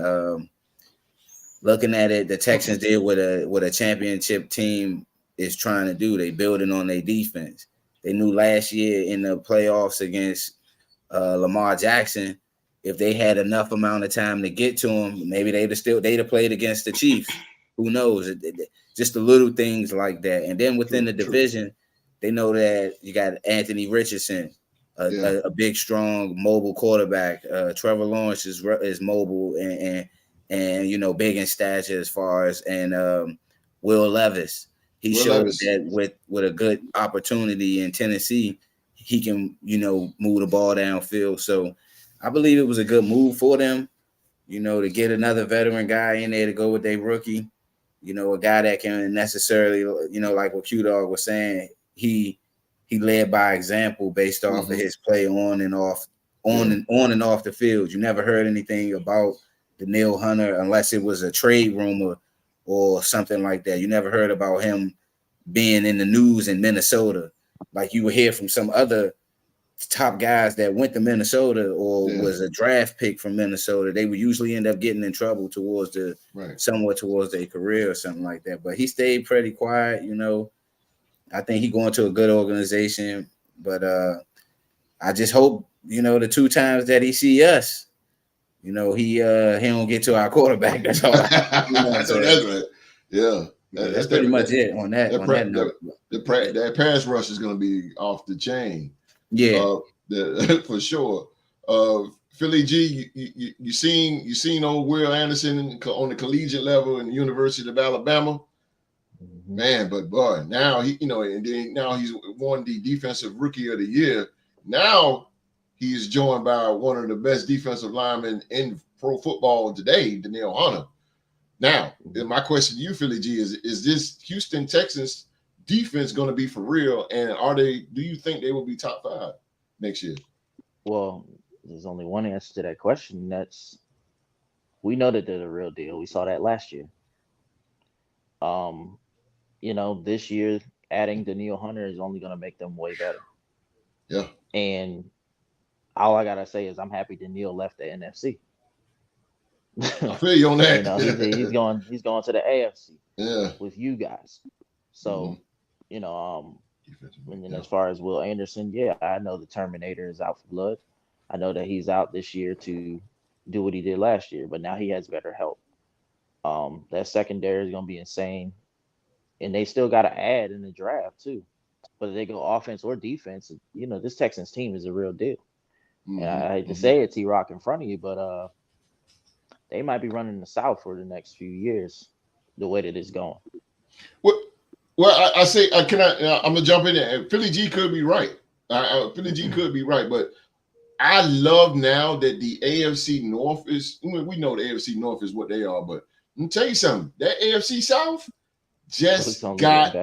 looking at it, the Texans did what a championship team is trying to do. They building on their defense. They knew last year in the playoffs against Lamar Jackson, if they had enough amount of time to get to him, maybe they'd have played against the Chiefs. Who knows? Just the little things like that. And then within the division, they know that you got Anthony Richardson, a big, strong, mobile quarterback. Trevor Lawrence is mobile and you know, big in stature as far as, and Will Levis. He showed that with a good opportunity in Tennessee, he can, you know, move the ball downfield. So I believe it was a good move for them, you know, to get another veteran guy in there to go with their rookie, you know, a guy that can necessarily, you know, like what Q-Dog was saying, he led by example based off of his play on and off the field. You never heard anything about Danielle Hunter unless it was a trade rumor or something like that. You never heard about him being in the news in Minnesota. Like you would hear from some other top guys that went to Minnesota or was a draft pick from Minnesota. They would usually end up getting in trouble somewhat towards their career or something like that. But he stayed pretty quiet, you know. I think he going to a good organization, but I just hope, you know, the 2 times that he see us, you know, he don't get to our quarterback. That's all. That's right. Yeah, that's pretty much it on that. That pass rush is going to be off the chain. Yeah, for sure. Philly G, you seen old Will Anderson on the collegiate level in the University of Alabama. Man, but boy, now he, you know, and then now he's won the Defensive Rookie of the Year. Now he's joined by one of the best defensive linemen in pro football today, Danielle Hunter. Now, my question to you, Philly G, is this Houston Texans defense going to be for real? And do you think they will be top 5 next year? Well, there's only one answer to that question. We know that they're the real deal. We saw that last year. You know, this year adding Danielle Hunter is only going to make them way better. Yeah. And all I gotta say is I'm happy Danielle left the NFC. I feel you on that. You know, he's going to the AFC. Yeah. With you guys. So, you know, and then as far as Will Anderson, I know the Terminator is out for blood. I know that he's out this year to do what he did last year, but now he has better help. That secondary is going to be insane. And they still got to add in the draft, too. Whether they go offense or defense, you know, this Texans team is a real deal. And I hate to say it, T-Rock, in front of you, but they might be running the South for the next few years, the way that it's going. Well, I say, I'm gonna jump in there. Philly G could be right. Philly G could be right, but I love now that the AFC North is. We know the AFC North is what they are, but let me tell you something. That AFC South just got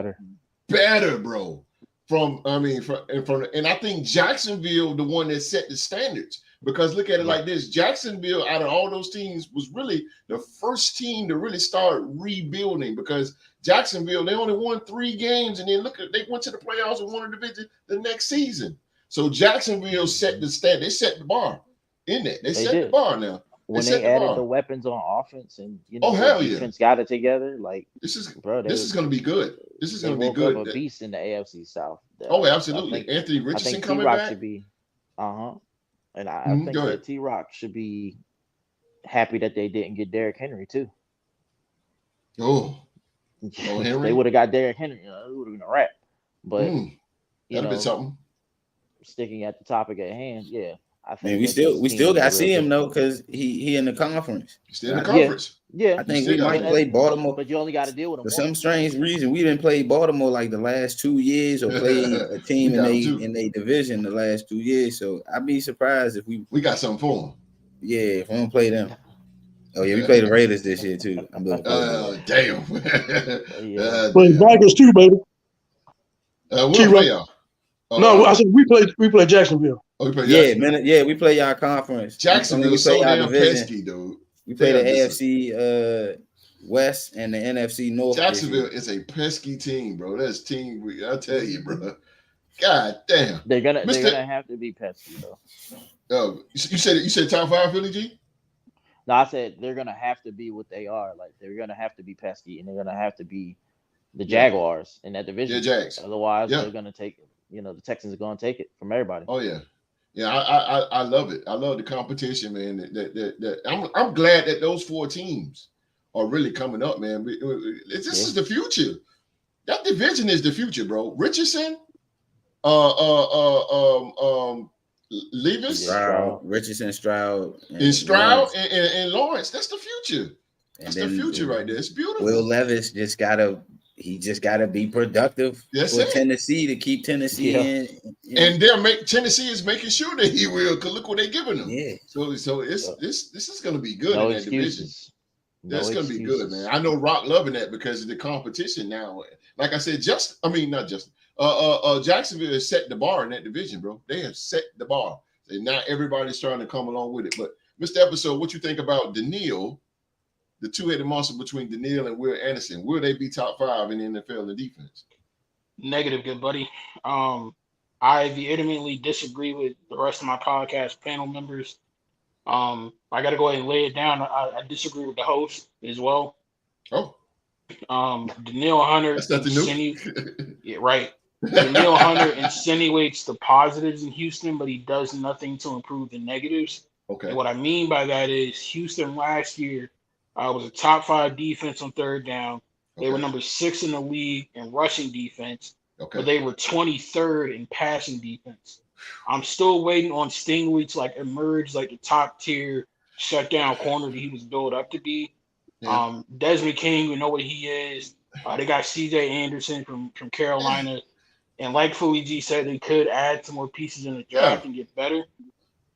better, bro. And I think Jacksonville, the one that set the standards. Because look at it like this: Jacksonville, out of all those teams, was really the first team to really start rebuilding. Because Jacksonville, they only won 3 games, and then they went to the playoffs and won the division the next season. So Jacksonville set the standard. They set the bar in it. They set the bar now. When they added the weapons on offense and defense got it together, like this is going to be good. This is going to be good. Up a beast in the AFC South. Absolutely. Anthony Richardson coming back. Should be, and I think that T-Rock should be happy that they didn't get Derrick Henry too. Henry. They would have got Derrick Henry. It would have been a wrap. But that'd been something. Sticking at the topic at hand, I think we still got to see him though, because he in the conference. He's still in the conference. Yeah. I think we might play Baltimore, but you only got to deal with him. For some strange reason, we didn't play Baltimore like the last 2 years, or play a team in a division the last 2 years. So I'd be surprised if we got something for them. Yeah, if we don't play them. Oh yeah, we play the Raiders this year too. Damn. Play Vikings too, baby. We'll play y'all. No, I said we play Jacksonville. We play we play y'all conference. Jacksonville is so damn pesky, dude. We play the AFC West and the NFC North. Jacksonville is a pesky team, bro. That's team. I tell you, bro. God damn. They're gonna have to be pesky though. You said top 5 Philly G? No, I said they're gonna have to be what they are. Like they're gonna have to be pesky, and they're gonna have to be the Jaguars in that division. Yeah, Jags. Otherwise, they're gonna take it. The Texans are gonna take it from everybody. Oh yeah. Yeah, I love it. I love the competition, man. I'm glad that those 4 teams are really coming up, man. This is the future. That division is the future, bro. Richardson, Levis, Richardson, Stroud, and Lawrence. That's the future. That's the future right there. It's beautiful. Will Levis just gotta be productive for Tennessee to keep Tennessee in. And Tennessee is making sure that he will, because look what they're giving him. Yeah. So this is going to be good in that division. That's going to be good, man. I know Rock loving that because of the competition now. Like I said, Jacksonville has set the bar in that division, bro. They have set the bar. And now everybody's trying to come along with it. But Mr. Episode, what you think about Daniil? The two-headed monster between Daniil and Will Anderson, will they be top 5 in the NFL in defense? Negative, good buddy. I vehemently disagree with the rest of my podcast panel members. I got to go ahead and lay it down. I disagree with the host as well. Oh. Daniil Hunter. That's nothing new. Yeah, right. Daniil Hunter insinuates the positives in Houston, but he does nothing to improve the negatives. Okay. And what I mean by that is Houston last year was a top 5 defense on third down. They were number 6 in the league in rushing defense, but they were 23rd in passing defense. I'm still waiting on Stingley to emerge like the top tier shutdown corner that he was built up to be. Yeah. Desmond King, we know what he is. They got C.J. Anderson from Carolina, and like Philly G said, they could add some more pieces in the draft and get better.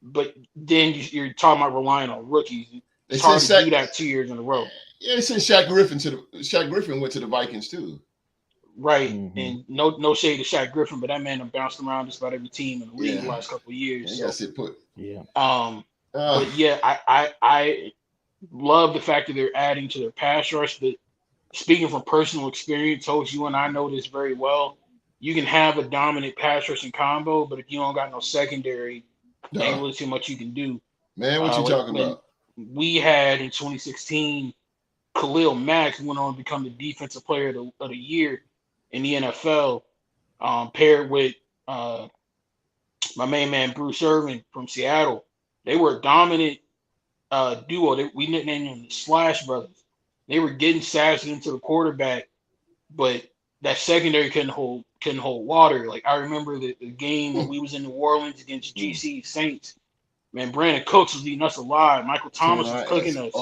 But then you're talking about relying on rookies. It's hard to do that 2 years in a row. Yeah, they sent Shaq Griffin went to the Vikings too. Right, and no shade to Shaq Griffin, but that man have bounced around just about every team in the league the last couple of years. Yeah, so. Put. Yeah. But yeah, I love the fact that they're adding to their pass rush. But speaking from personal experience, Coach, you and I know this very well. You can have a dominant pass rush and combo, but if you don't got no secondary, ain't really too much you can do. Man, what you talking about? We had in 2016, Khalil Mack went on to become the defensive player of the year in the NFL, paired with my main man Bruce Irvin from Seattle. They were a dominant duo. We nicknamed them the Slash Brothers. They were getting sashes into the quarterback, but that secondary couldn't hold water. Like I remember the game when we was in New Orleans against GC Saints. Man, Brandon Cooks was eating us alive. Michael Thomas was cooking us.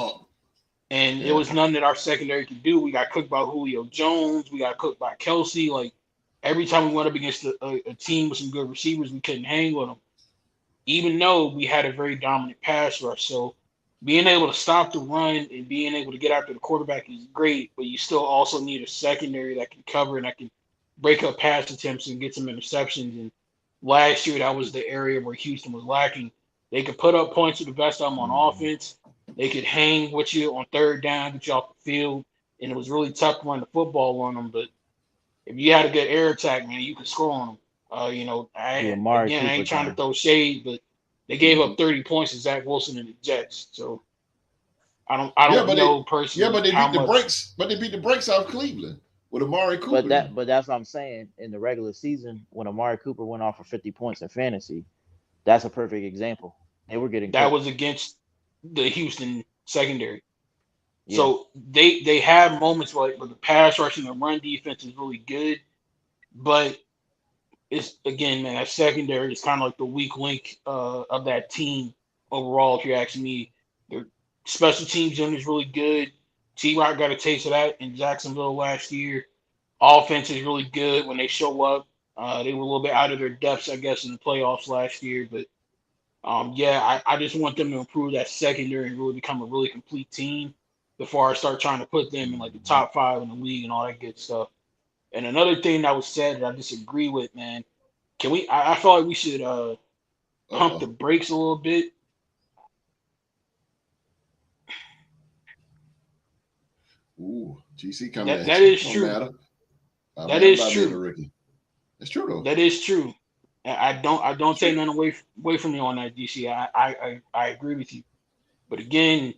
And it was nothing that our secondary could do. We got cooked by Julio Jones. We got cooked by Kelsey. Like, every time we went up against a team with some good receivers, we couldn't hang with them, even though we had a very dominant pass rush. So being able to stop the run and being able to get after the quarterback is great, but you still also need a secondary that can cover and that can break up pass attempts and get some interceptions. And last year, that was the area where Houston was lacking. They could put up points with the best of them on offense. They could hang with you on third down, get you off the field, and it was really tough to run the football on them. But if you had a good air attack, man, you could score on them. I ain't trying to throw shade, but they gave up 30 points to Zach Wilson and the Jets. So I don't know personally. Yeah, but they beat the brakes. But they beat the brakes off Cleveland with Amari Cooper. But that's what I'm saying. In the regular season, when Amari Cooper went off for 50 points in fantasy, that's a perfect example. They were getting that was against the Houston secondary. Yeah. So they have moments where the pass rush and the run defense is really good, but it's, again, man, that secondary is kind of like the weak link of that team overall, if you ask me. Their special teams unit is really good. T-Rock got a taste of that in Jacksonville last year. Offense is really good when they show up. They were a little bit out of their depths, I guess, in the playoffs last year. But, I just want them to improve that secondary and really become a really complete team before I start trying to put them in, like, the top 5 in the league and all that good stuff. And another thing that was said that I disagree with, man, I feel like we should pump the brakes a little bit. Ooh, GC coming at that you. Is true. That is true. It's true though. That is true. I don't take nothing away from you on that, GC. I agree with you. But again,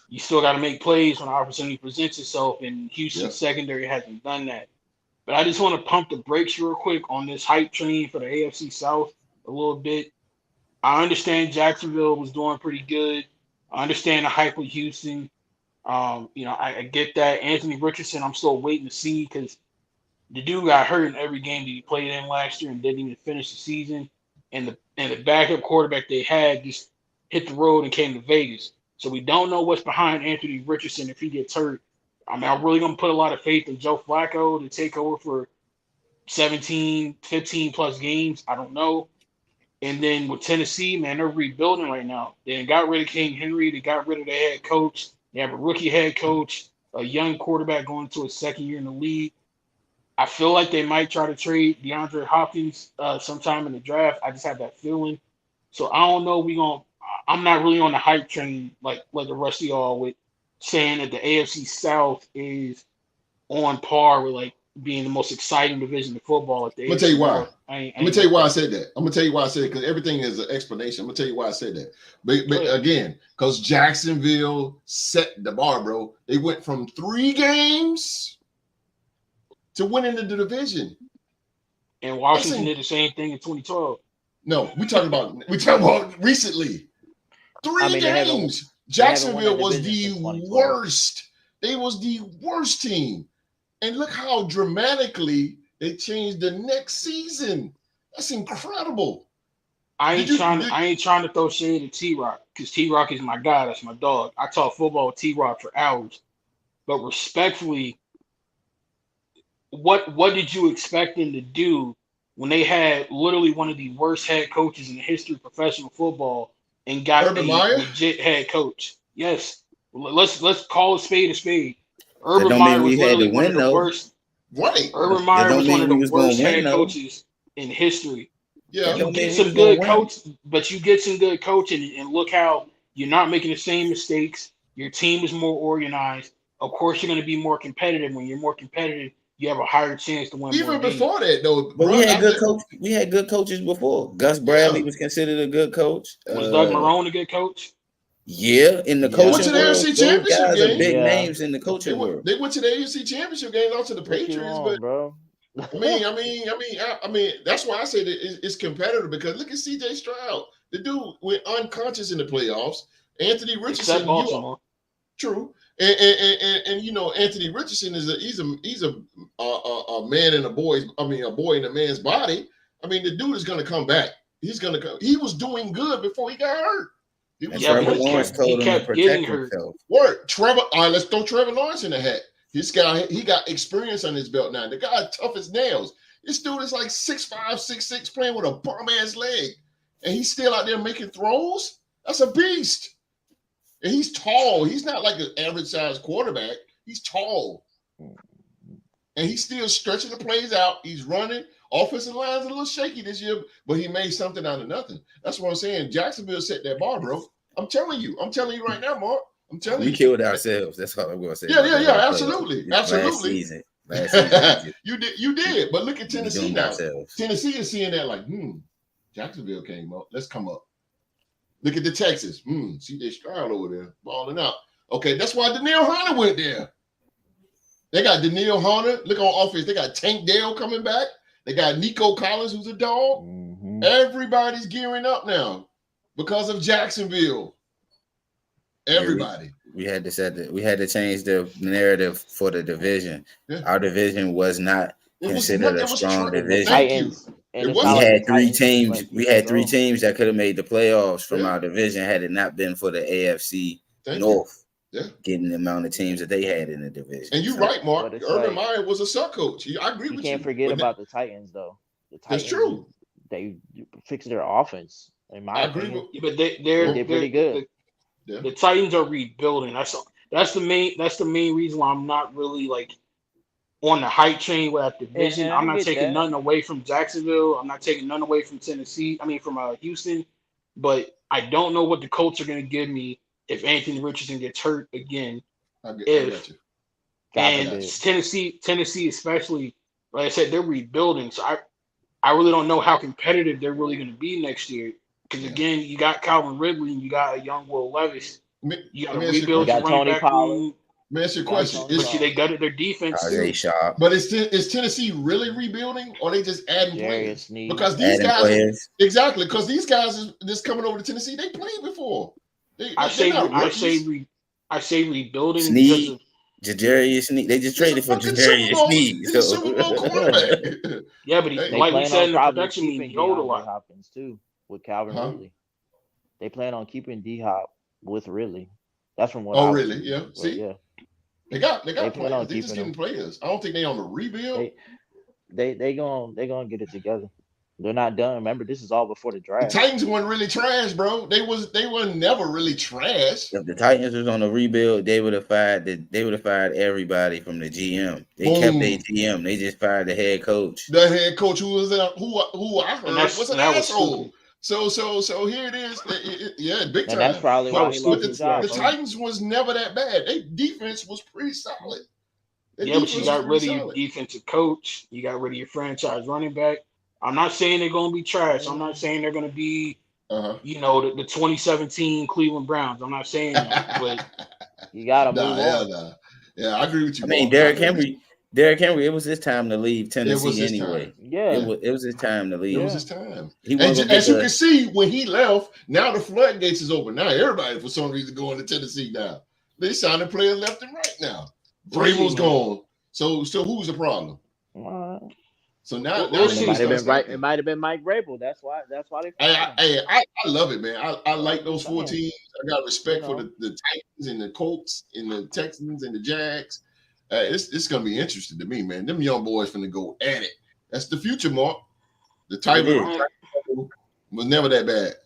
you still got to make plays when the opportunity presents itself, and Houston's secondary hasn't done that. But I just want to pump the brakes real quick on this hype train for the AFC South a little bit. I understand Jacksonville was doing pretty good. I understand the hype with Houston. I get that. Anthony Richardson, I'm still waiting to see because the dude got hurt in every game that he played in last year and didn't even finish the season. And the backup quarterback they had just hit the road and came to Vegas. So we don't know what's behind Anthony Richardson if he gets hurt. I mean, I'm really going to put a lot of faith in Joe Flacco to take over for 17, 15 plus games. I don't know. And then with Tennessee, man, they're rebuilding right now. They got rid of King Henry. They got rid of their head coach. They have a rookie head coach, a young quarterback going into his second year in the league. I feel like they might try to trade DeAndre Hopkins sometime in the draft. I just have that feeling. So I don't know. I'm not really on the hype train like the rest of y'all with saying that the AFC South is on par with like being the most exciting division of football at the AFC. I'm gonna tell you why. I'm gonna tell you why I said that. I'm gonna tell you why I said it because everything is an explanation. I'm gonna tell you why I said that. But again, because Jacksonville set the bar, bro. They went from 3 games to winning the division. And Washington did the same thing in 2012. No, we talking about recently. 3 games. Jacksonville was the worst. They was the worst team. And look how dramatically they changed the next season. That's incredible. I ain't trying to throw shade at T-Rock because T-Rock is my guy. That's my dog. I talk football with T-Rock for hours. But respectfully, what did you expect them to do when they had literally one of the worst head coaches in the history of professional football and got a legit head coach? Yes. Let's call a spade a spade. Urban Meyer was literally one of the worst. Right. Urban Meyer was one of the worst head coaches in history. Yeah. You get some good coach, but you get some good coaching and look how you're not making the same mistakes. Your team is more organized. Of course, you're going to be more competitive. When you're more competitive, you have a higher chance to win. Even before that, though, but we had good coaches before. Gus Bradley was considered a good coach. Was Doug Marrone a good coach? Yeah, in the coaching world, AFC Championship guys game. Are big names in the coaching world. They went to the AFC Championship game, out to the Patriots, but bro. I mean, that's why I say that it's competitive because look at C.J. Stroud. The dude went unconscious in the playoffs. Anthony Richardson, true, and you know Anthony Richardson is a man in a boy in a man's body. I mean, the dude is going to come back. He's going to come. He was doing good before he got hurt. He was Trevor but Lawrence told him to protect getting hurt. himself. Word, Trevor. All right, let's throw Trevor Lawrence in the hat. This guy, he got experience on his belt now. The guy tough as nails. This dude is like 6'5", 6'6", playing with a bum ass leg, and he's still out there making throws. That's a beast. And he's tall. He's not like an average size quarterback. He's tall, and he's still stretching the plays out. He's running. Offensive line's a little shaky this year, but he made something out of nothing. That's what I'm saying. Jacksonville set that bar, bro. I'm telling you right now, Mark. I'm telling you. We killed ourselves. That's all I'm going to say. Yeah, absolutely. Last season. You did. But look at Tennessee now. Tennessee is seeing that like, Jacksonville came up. Let's come up. Look at the Texas. See they Stroud over there balling out. Okay, that's why Danielle Hunter went there. They got Danielle Hunter. Look on offense. They got Tank Dell coming back. They got Nico Collins, who's a dog. Mm-hmm. Everybody's gearing up now because of Jacksonville. Everybody. We had to change the narrative for the division. Yeah. Our division was not considered a strong division. We had three teams. We had three teams that could have made the playoffs from our division had it not been for the AFC North getting the amount of teams that they had in the division. And you're right, Mark. Urban Meyer was a sub coach. I agree with you. You can't forget about the Titans, though. The Titans, that's true. They fixed their offense. In my opinion, but they're pretty good. The Titans are rebuilding. That's the main reason why I'm not really like on the hype train with that division. I'm not taking nothing away from Jacksonville. I'm not taking nothing away from Tennessee. I mean, from Houston. But I don't know what the Colts are going to give me if Anthony Richardson gets hurt again. Tennessee especially, like I said, they're rebuilding. So I really don't know how competitive they're really going to be next year. Because again, you got Calvin Ridley and you got a young Will Levis. You got to rebuild your running back room. Let me ask you a question. They gutted their defense too. But is Tennessee really rebuilding, or are they just adding players? Because these guys, because these guys is just coming over to Tennessee. They played before. I say rebuilding. Sneed, Ja'Jarius Sneed. They just traded for Ja'Jarius Sneed. He's a Super Bowl quarterback. Yeah, but like we said in the production, he yelled a lot. Hopkins too with Calvin Ridley. They plan on keeping D-Hop with Ridley. That's from what. Oh, really? Yeah. See, yeah. They got players. They just getting players. I don't think they on the rebuild. They gonna get it together. They're not done. Remember, this is all before the draft. The Titans weren't really trash, bro. They were never really trash. If the Titans was on the rebuild, they would have fired everybody from the GM. They kept their GM. They just fired the head coach. The head coach who I heard was an asshole. So here it is. Big time. And that's probably why he lost his job. The Titans was never that bad. Their defense was pretty solid. But you got rid of your defensive coach. You got rid of your franchise running back. I'm not saying they're going to be trash. I'm not saying they're going to be, the 2017 Cleveland Browns. I'm not saying that, but you got to move on. Yeah, I agree with you. I mean, Derrick Henry, it was his time to leave Tennessee anyway. Yeah, it was his time to leave. It was his time. As you can see, when he left, now the floodgates is open. Now everybody, for some reason, going to Tennessee now. They signing players left and right now. Vrabel's gone. So who's the problem? So now it might have been Mike Vrabel. That's why they. I love it, man. I like those four teams. I got respect for the Titans and the Colts and the Texans and the Jags. It's gonna be interesting to me, man. Them young boys finna go at it. That's the future, Mark. The Titans was never that bad.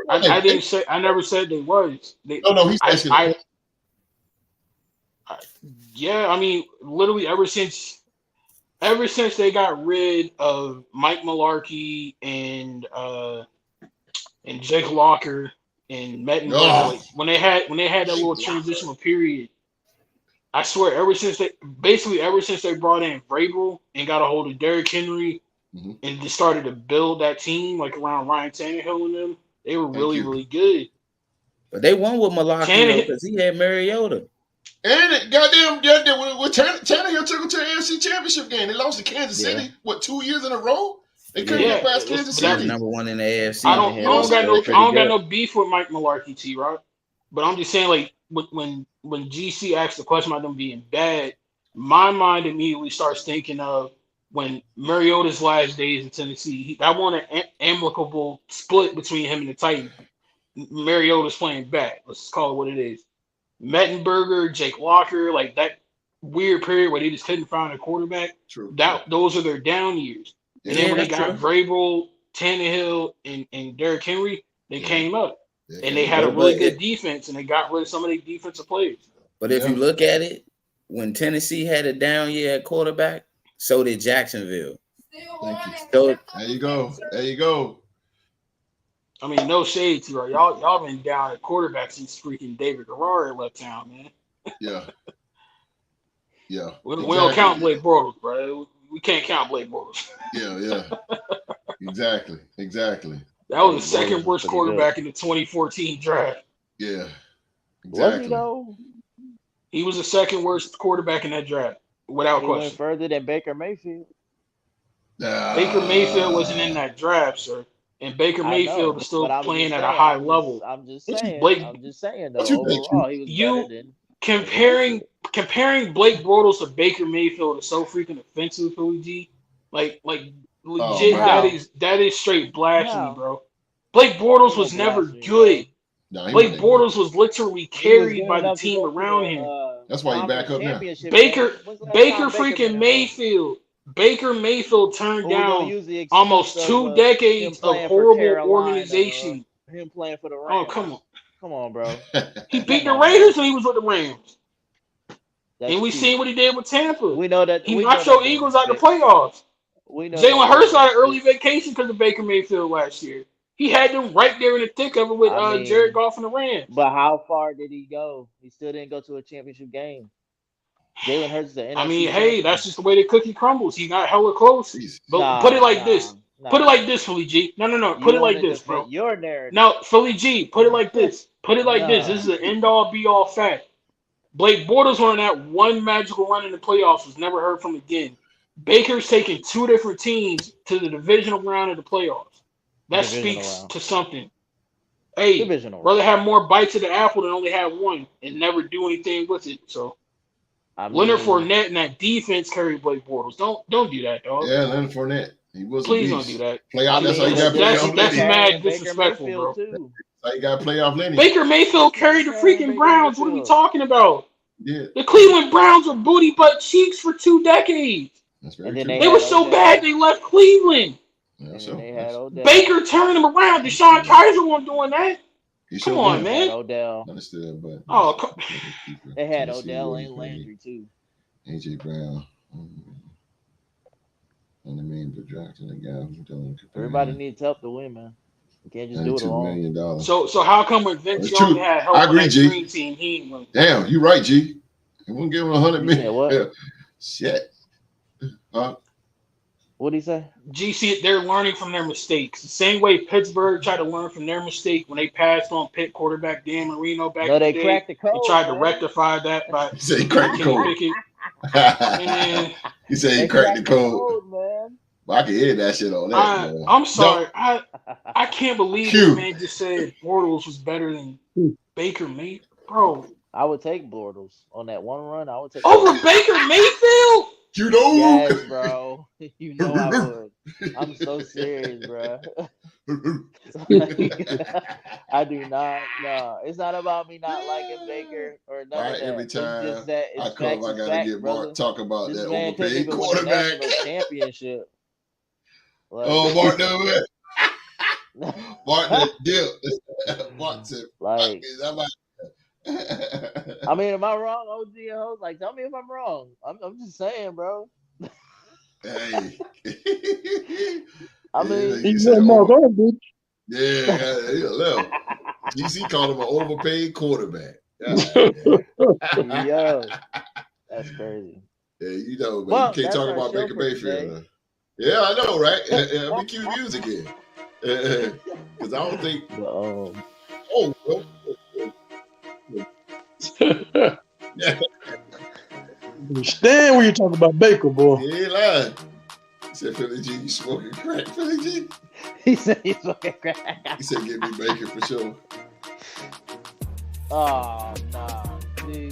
I never said they was. No, he's asking. I mean, literally ever since they got rid of Mike Mularkey and Jake Locker and Mettenberg, when they had that little transitional period, I swear ever since they brought in Vrabel and got a hold of Derrick Henry and just started to build that team like around Ryan Tannehill and them, they were really, really good. But they won with Mularkey because he had Mariota. And Tannehill took them to the AFC Championship game. They lost to Kansas City, 2 years in a row? They couldn't get past Kansas City. Number one in the AFC. I don't got no beef with Mike Mularkey, T-Rock. But I'm just saying, like, when GC asked the question about them being bad, my mind immediately starts thinking of when Mariota's last days in Tennessee. That won an amicable split between him and the Titans. Mariota's playing back. Let's call it what it is. Mettenberger, Jake Locker, like that weird period where they just couldn't find a quarterback. True. Those are their down years. And then when they got Vrabel, Tannehill, and Derrick Henry, they came up. And they had a really good defense, and they got rid of some of their defensive players. But if you look at it, when Tennessee had a down year at quarterback, so did Jacksonville. Thank you. So, there you go. There you go. I mean, no shade to her. Y'all been down at quarterback since freaking David Garrard left town, man. Yeah. Yeah. We don't count Blake Bortles, bro. We can't count Blake Bortles. Yeah. Exactly. That was the second worst quarterback in the 2014 draft. Yeah. Exactly. Was he though? He was the second worst quarterback in that draft, without question. Went further than Baker Mayfield. Baker Mayfield wasn't in that draft, sir. And Baker Mayfield is still playing at a high level. I'm just saying. Though, overall, he was better than comparing Blake Bortles to Baker Mayfield is so freaking offensive, Philly G. Like legit, that is straight blasphemy, bro. Blake Bortles was never good. Blake Bortles was literally carried by the team around him. That's why you back up now. Baker freaking Mayfield. Baker Mayfield turned down almost 2 decades of horrible organization. Him playing for the Rams. Oh, come on, bro. He beat the Raiders when he was with the Rams. And we seen what he did with Tampa. We know that he knocked your Eagles out the playoffs. Jalen Hurts had an early vacation because of Baker Mayfield last year. He had them right there in the thick of it with Jared Goff and the Rams. But how far did he go? He still didn't go to a championship game. Jalen Hurts is I mean, hey, that's just the way the cookie crumbles. He got hella close. But put it like this. Put it like this, Philly G. No. Put it like this, bro. Your narrative. Now, Philly G, put it like this. Put it like this. This is an end-all, be-all fact. Blake Bortles on that one magical run in the playoffs was never heard from again. Baker's taking 2 different teams to the divisional round of the playoffs. That speaks to something. Hey, brother have more bites of the apple than only have one and never do anything with it. So Leonard Fournette and that defense carried Blake Bortles. Don't do that, dog. Yeah, Leonard Fournette. He was. Please don't do that. Playoff. That's how you got playoff. That's mad disrespectful, bro. That's how you got playoff Lenny. Baker Mayfield carried the freaking Browns. What are we talking about? Yeah. The Cleveland Browns were booty butt cheeks for 2 decades. That's very true. They were so bad they left Cleveland. Yeah, Baker turned them around. Deshaun Kaiser wasn't doing that. Come on, man. Odell. Understood, but they had Odell and Landry too. AJ Brown. And the main projection, the guy who's doing. Everybody needs help to win, man. You can't just do it alone. $2 million. So how come when Vince Young had help on that green team, he ain't win? Damn, you right, G. You won't give him $100 million. What? Yeah. Shit. What'd he say? GC, they're learning from their mistakes. The same way Pittsburgh tried to learn from their mistake when they passed on Pitt quarterback Dan Marino back in the day. Cracked the code, they tried to rectify that by he said he cracked the code. He said he cracked the code. Man. Well, I can hear that shit on that. I'm sorry. I can't believe this man just said Bortles was better than Baker Mayfield. Bro. I would take Bortles on that one run. I would take over Baker Mayfield. You know, yes, bro. You know I would. I'm so serious, bro. I do not. No, it's not about me not liking Baker or nothing. Right, every time it's just that I come, I gotta get Mark talk about this that man overpaid quarterback championship. Like, Mark done that. Mark deal. Mark said, like. I mean, am I wrong, OG and host? Like, tell me if I'm wrong. I'm just saying, bro. Hey. I mean, he's a Mark on, bitch. Yeah, he a little. DC called him an overpaid quarterback. Yo, that's crazy. Yeah, you know, but you can't talk about Baker Mayfield. Yeah, I know, right? Let me cue music here. Because I don't think. Stand when you talk about Baker, boy. He ain't lying. He said, Philly G, you smoking crack, Philly G? He said he's smoking crack. He said, give me Baker for sure. Oh, nah. See?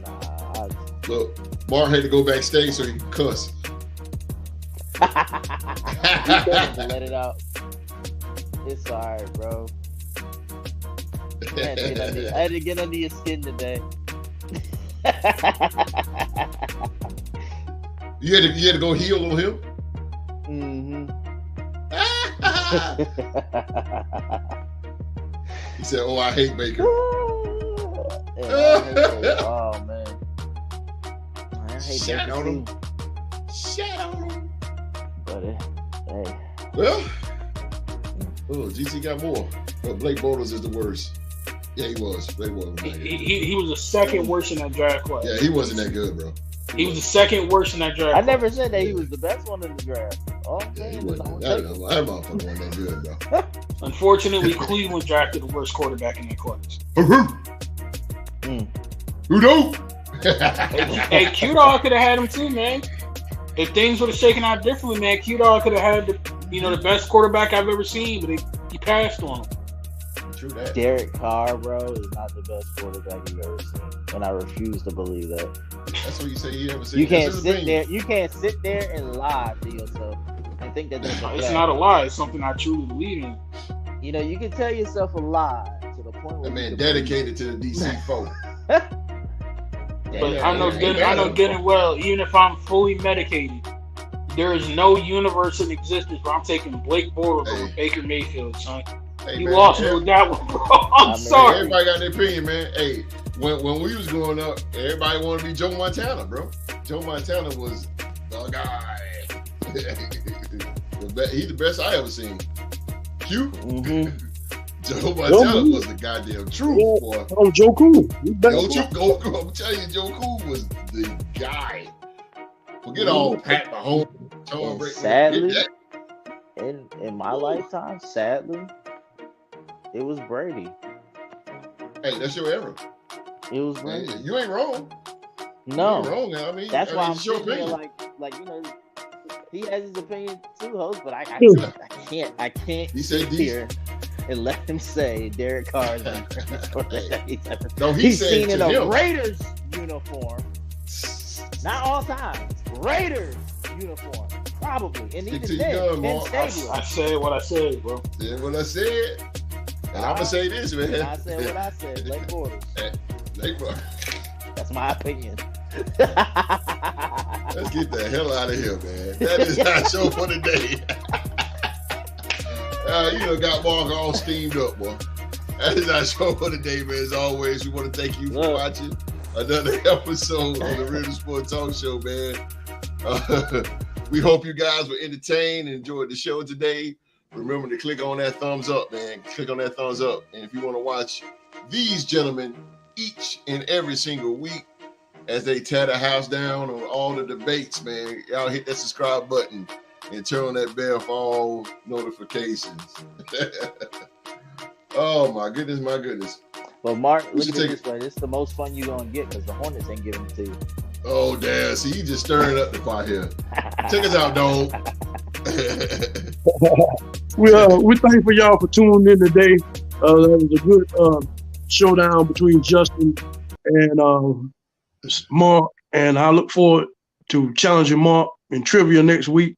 Nah. Look, Mark had to go backstage so he could cuss. Let it out. It's alright, bro. I had to get under your skin today. You had to go heel on him? Mm-hmm. He said, "Oh, I hate Baker." Oh man, I hate Shut Baker on him. too. Shut on him. But hey, Well, GC got more. But Blake Bortles is the worst. Yeah, he was. Blake Bortles was not good. He was the second worst in that draft class. Yeah, he wasn't that good, bro. He was the second worst in that draft. I never said that he was the best one in the draft. Oh, Yeah, he man, wasn't. That motherfucker wasn't that good, bro. Unfortunately, Cleveland drafted the worst quarterback in that class. Who don't? Hey, Q-Dog could have had him too, man. If things would have shaken out differently, man, Q-Dog could have had the best quarterback I've ever seen, but he passed on him. True that. Derek Carr, bro, is not the best quarterback you've ever seen, and I refuse to believe that. That's what you say you ever seen. You can't sit there. You can't sit there and lie to yourself and think that It's not a lie. It's something I truly believe in. You know, you can tell yourself a lie to the point where that man dedicated to the DC folk. But I know good and well, even if I'm fully medicated, there is no universe in existence where I'm taking Blake Bortles over Baker Mayfield, son. You lost me with that one, bro. I'm sorry. Everybody got their opinion, man. Hey, when we was growing up, everybody wanted to be Joe Montana, bro. Joe Montana was the guy. He's the best I ever seen. Q? Mm-hmm. Joe Montana was the goddamn truth, boy. Oh, Joe Cool. I'm telling you, Joe Cool was the guy. Forget all Pat Mahomes, Tom Brady. Sadly, in my lifetime, sadly, it was Brady. Hey, that's your era. It was Brady. Hey, you ain't wrong. No, you ain't wrong. I mean, that's why I'm it's your sitting there opinion. like he has his opinion too, host. But I can't He said sit here and let him say Derek Carr is No, he's said seen in a him. Raiders uniform. Not all times. Raiders uniform. Probably. And even then, I said what I said, bro. Said what I said. And I'm going to say this, man. I said what I said. Blake Bortles. Blake Bortles. That's my opinion. Let's get the hell out of here, man. That is our show for the day. Got Mark all steamed up, boy. That is our show for the day, man. As always, we want to thank you for watching another episode of the Real Sport Talk Show, man. We hope you guys were entertained and enjoyed the show today. Remember to click on that thumbs up, man. Click on that thumbs up. And if you want to watch these gentlemen each and every single week as they tear the house down on all the debates, man, y'all hit that subscribe button and turn on that bell for all notifications. Oh, my goodness. Well, Mark, look at it this way. This is the most fun you're going to get because the Hornets ain't giving it to you. Oh, damn. See, you just stirring up the pot here. Check us out, dog. We're thankful y'all for tuning in today. That was a good showdown between Justin and Mark, and I look forward to challenging Mark in trivia next week.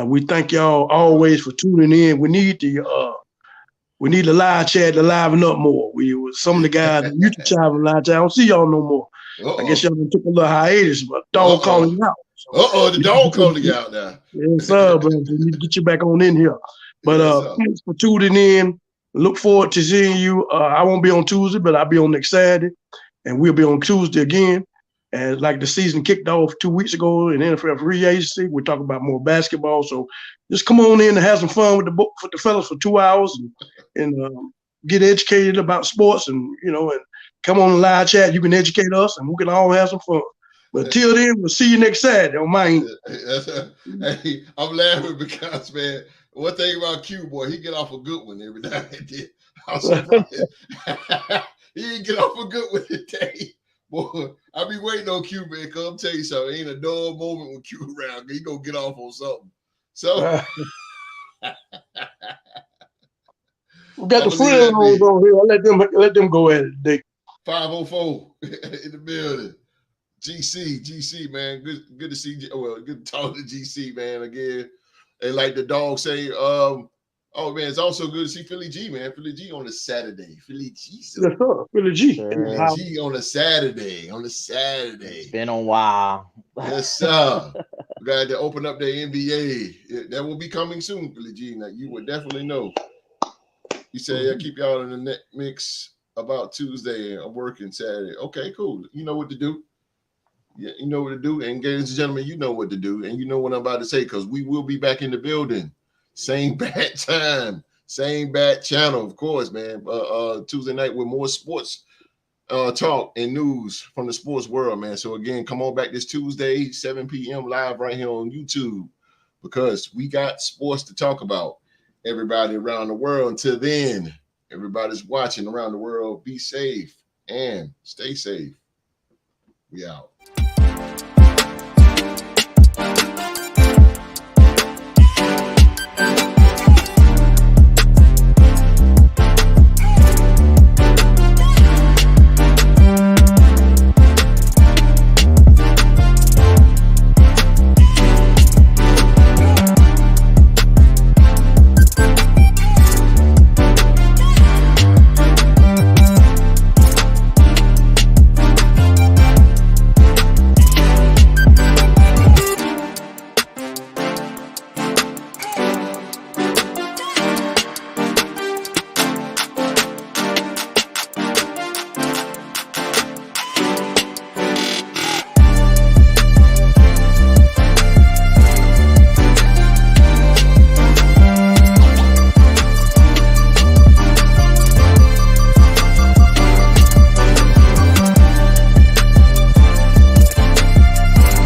We thank y'all always for tuning in. We need the live chat to liven up more. Some of the guys on YouTube chat live chat. I don't see y'all no more. I guess y'all took a little hiatus, but dog calling you out. So. The dog calling you out now. Yes, sir, bro. We need to get you back on in here. But thanks for tuning in. Look forward to seeing you. I won't be on Tuesday, but I'll be on next Saturday, and we'll be on Tuesday again. And like the season kicked off 2 weeks ago in NFL free agency, we're talking about more basketball. So just come on in and have some fun with the fellas for 2 hours and get educated about sports and come on the live chat. You can educate us and we can all have some fun. But till then, we'll see you next Saturday on mine. Hey, I'm laughing because, man, one thing about Q, boy, he get off a good one every now and then. I'm surprised. He didn't get off a good one today. Boy, I be waiting on Q, man, because I'm telling you something. Ain't a dull moment when Q around. He going to get off on something. So, we got the friends on here. Let them go at it today. 504 in the building. GC, man. Good to see you. Well, good to talk to GC, man, again. And like the dog say, Oh man, it's also good to see Philly G, man. Philly G on a Saturday. Philly G. Yes, sir. Philly G. Philly Sure. G on a Saturday. On a It's Saturday. been a while. Yes, sir. We got to open up the NBA. That will be coming soon, Philly G. Now you will definitely know. You say, yeah, keep y'all in the net mix about Tuesday. I'm working Saturday. Okay, cool. You know what to do. Yeah, you know what to do. And ladies and gentlemen, you know what to do. And you know what I'm about to say, because we will be back in the building. Same bad time, same bad channel, of course, man. Tuesday night with more sports talk and news from the sports world, man. So again, come on back this Tuesday, 7 p.m. live right here on YouTube, because we got sports to talk about. Everybody around the world. Until then, everybody's watching around the world. Be safe and stay safe. We out.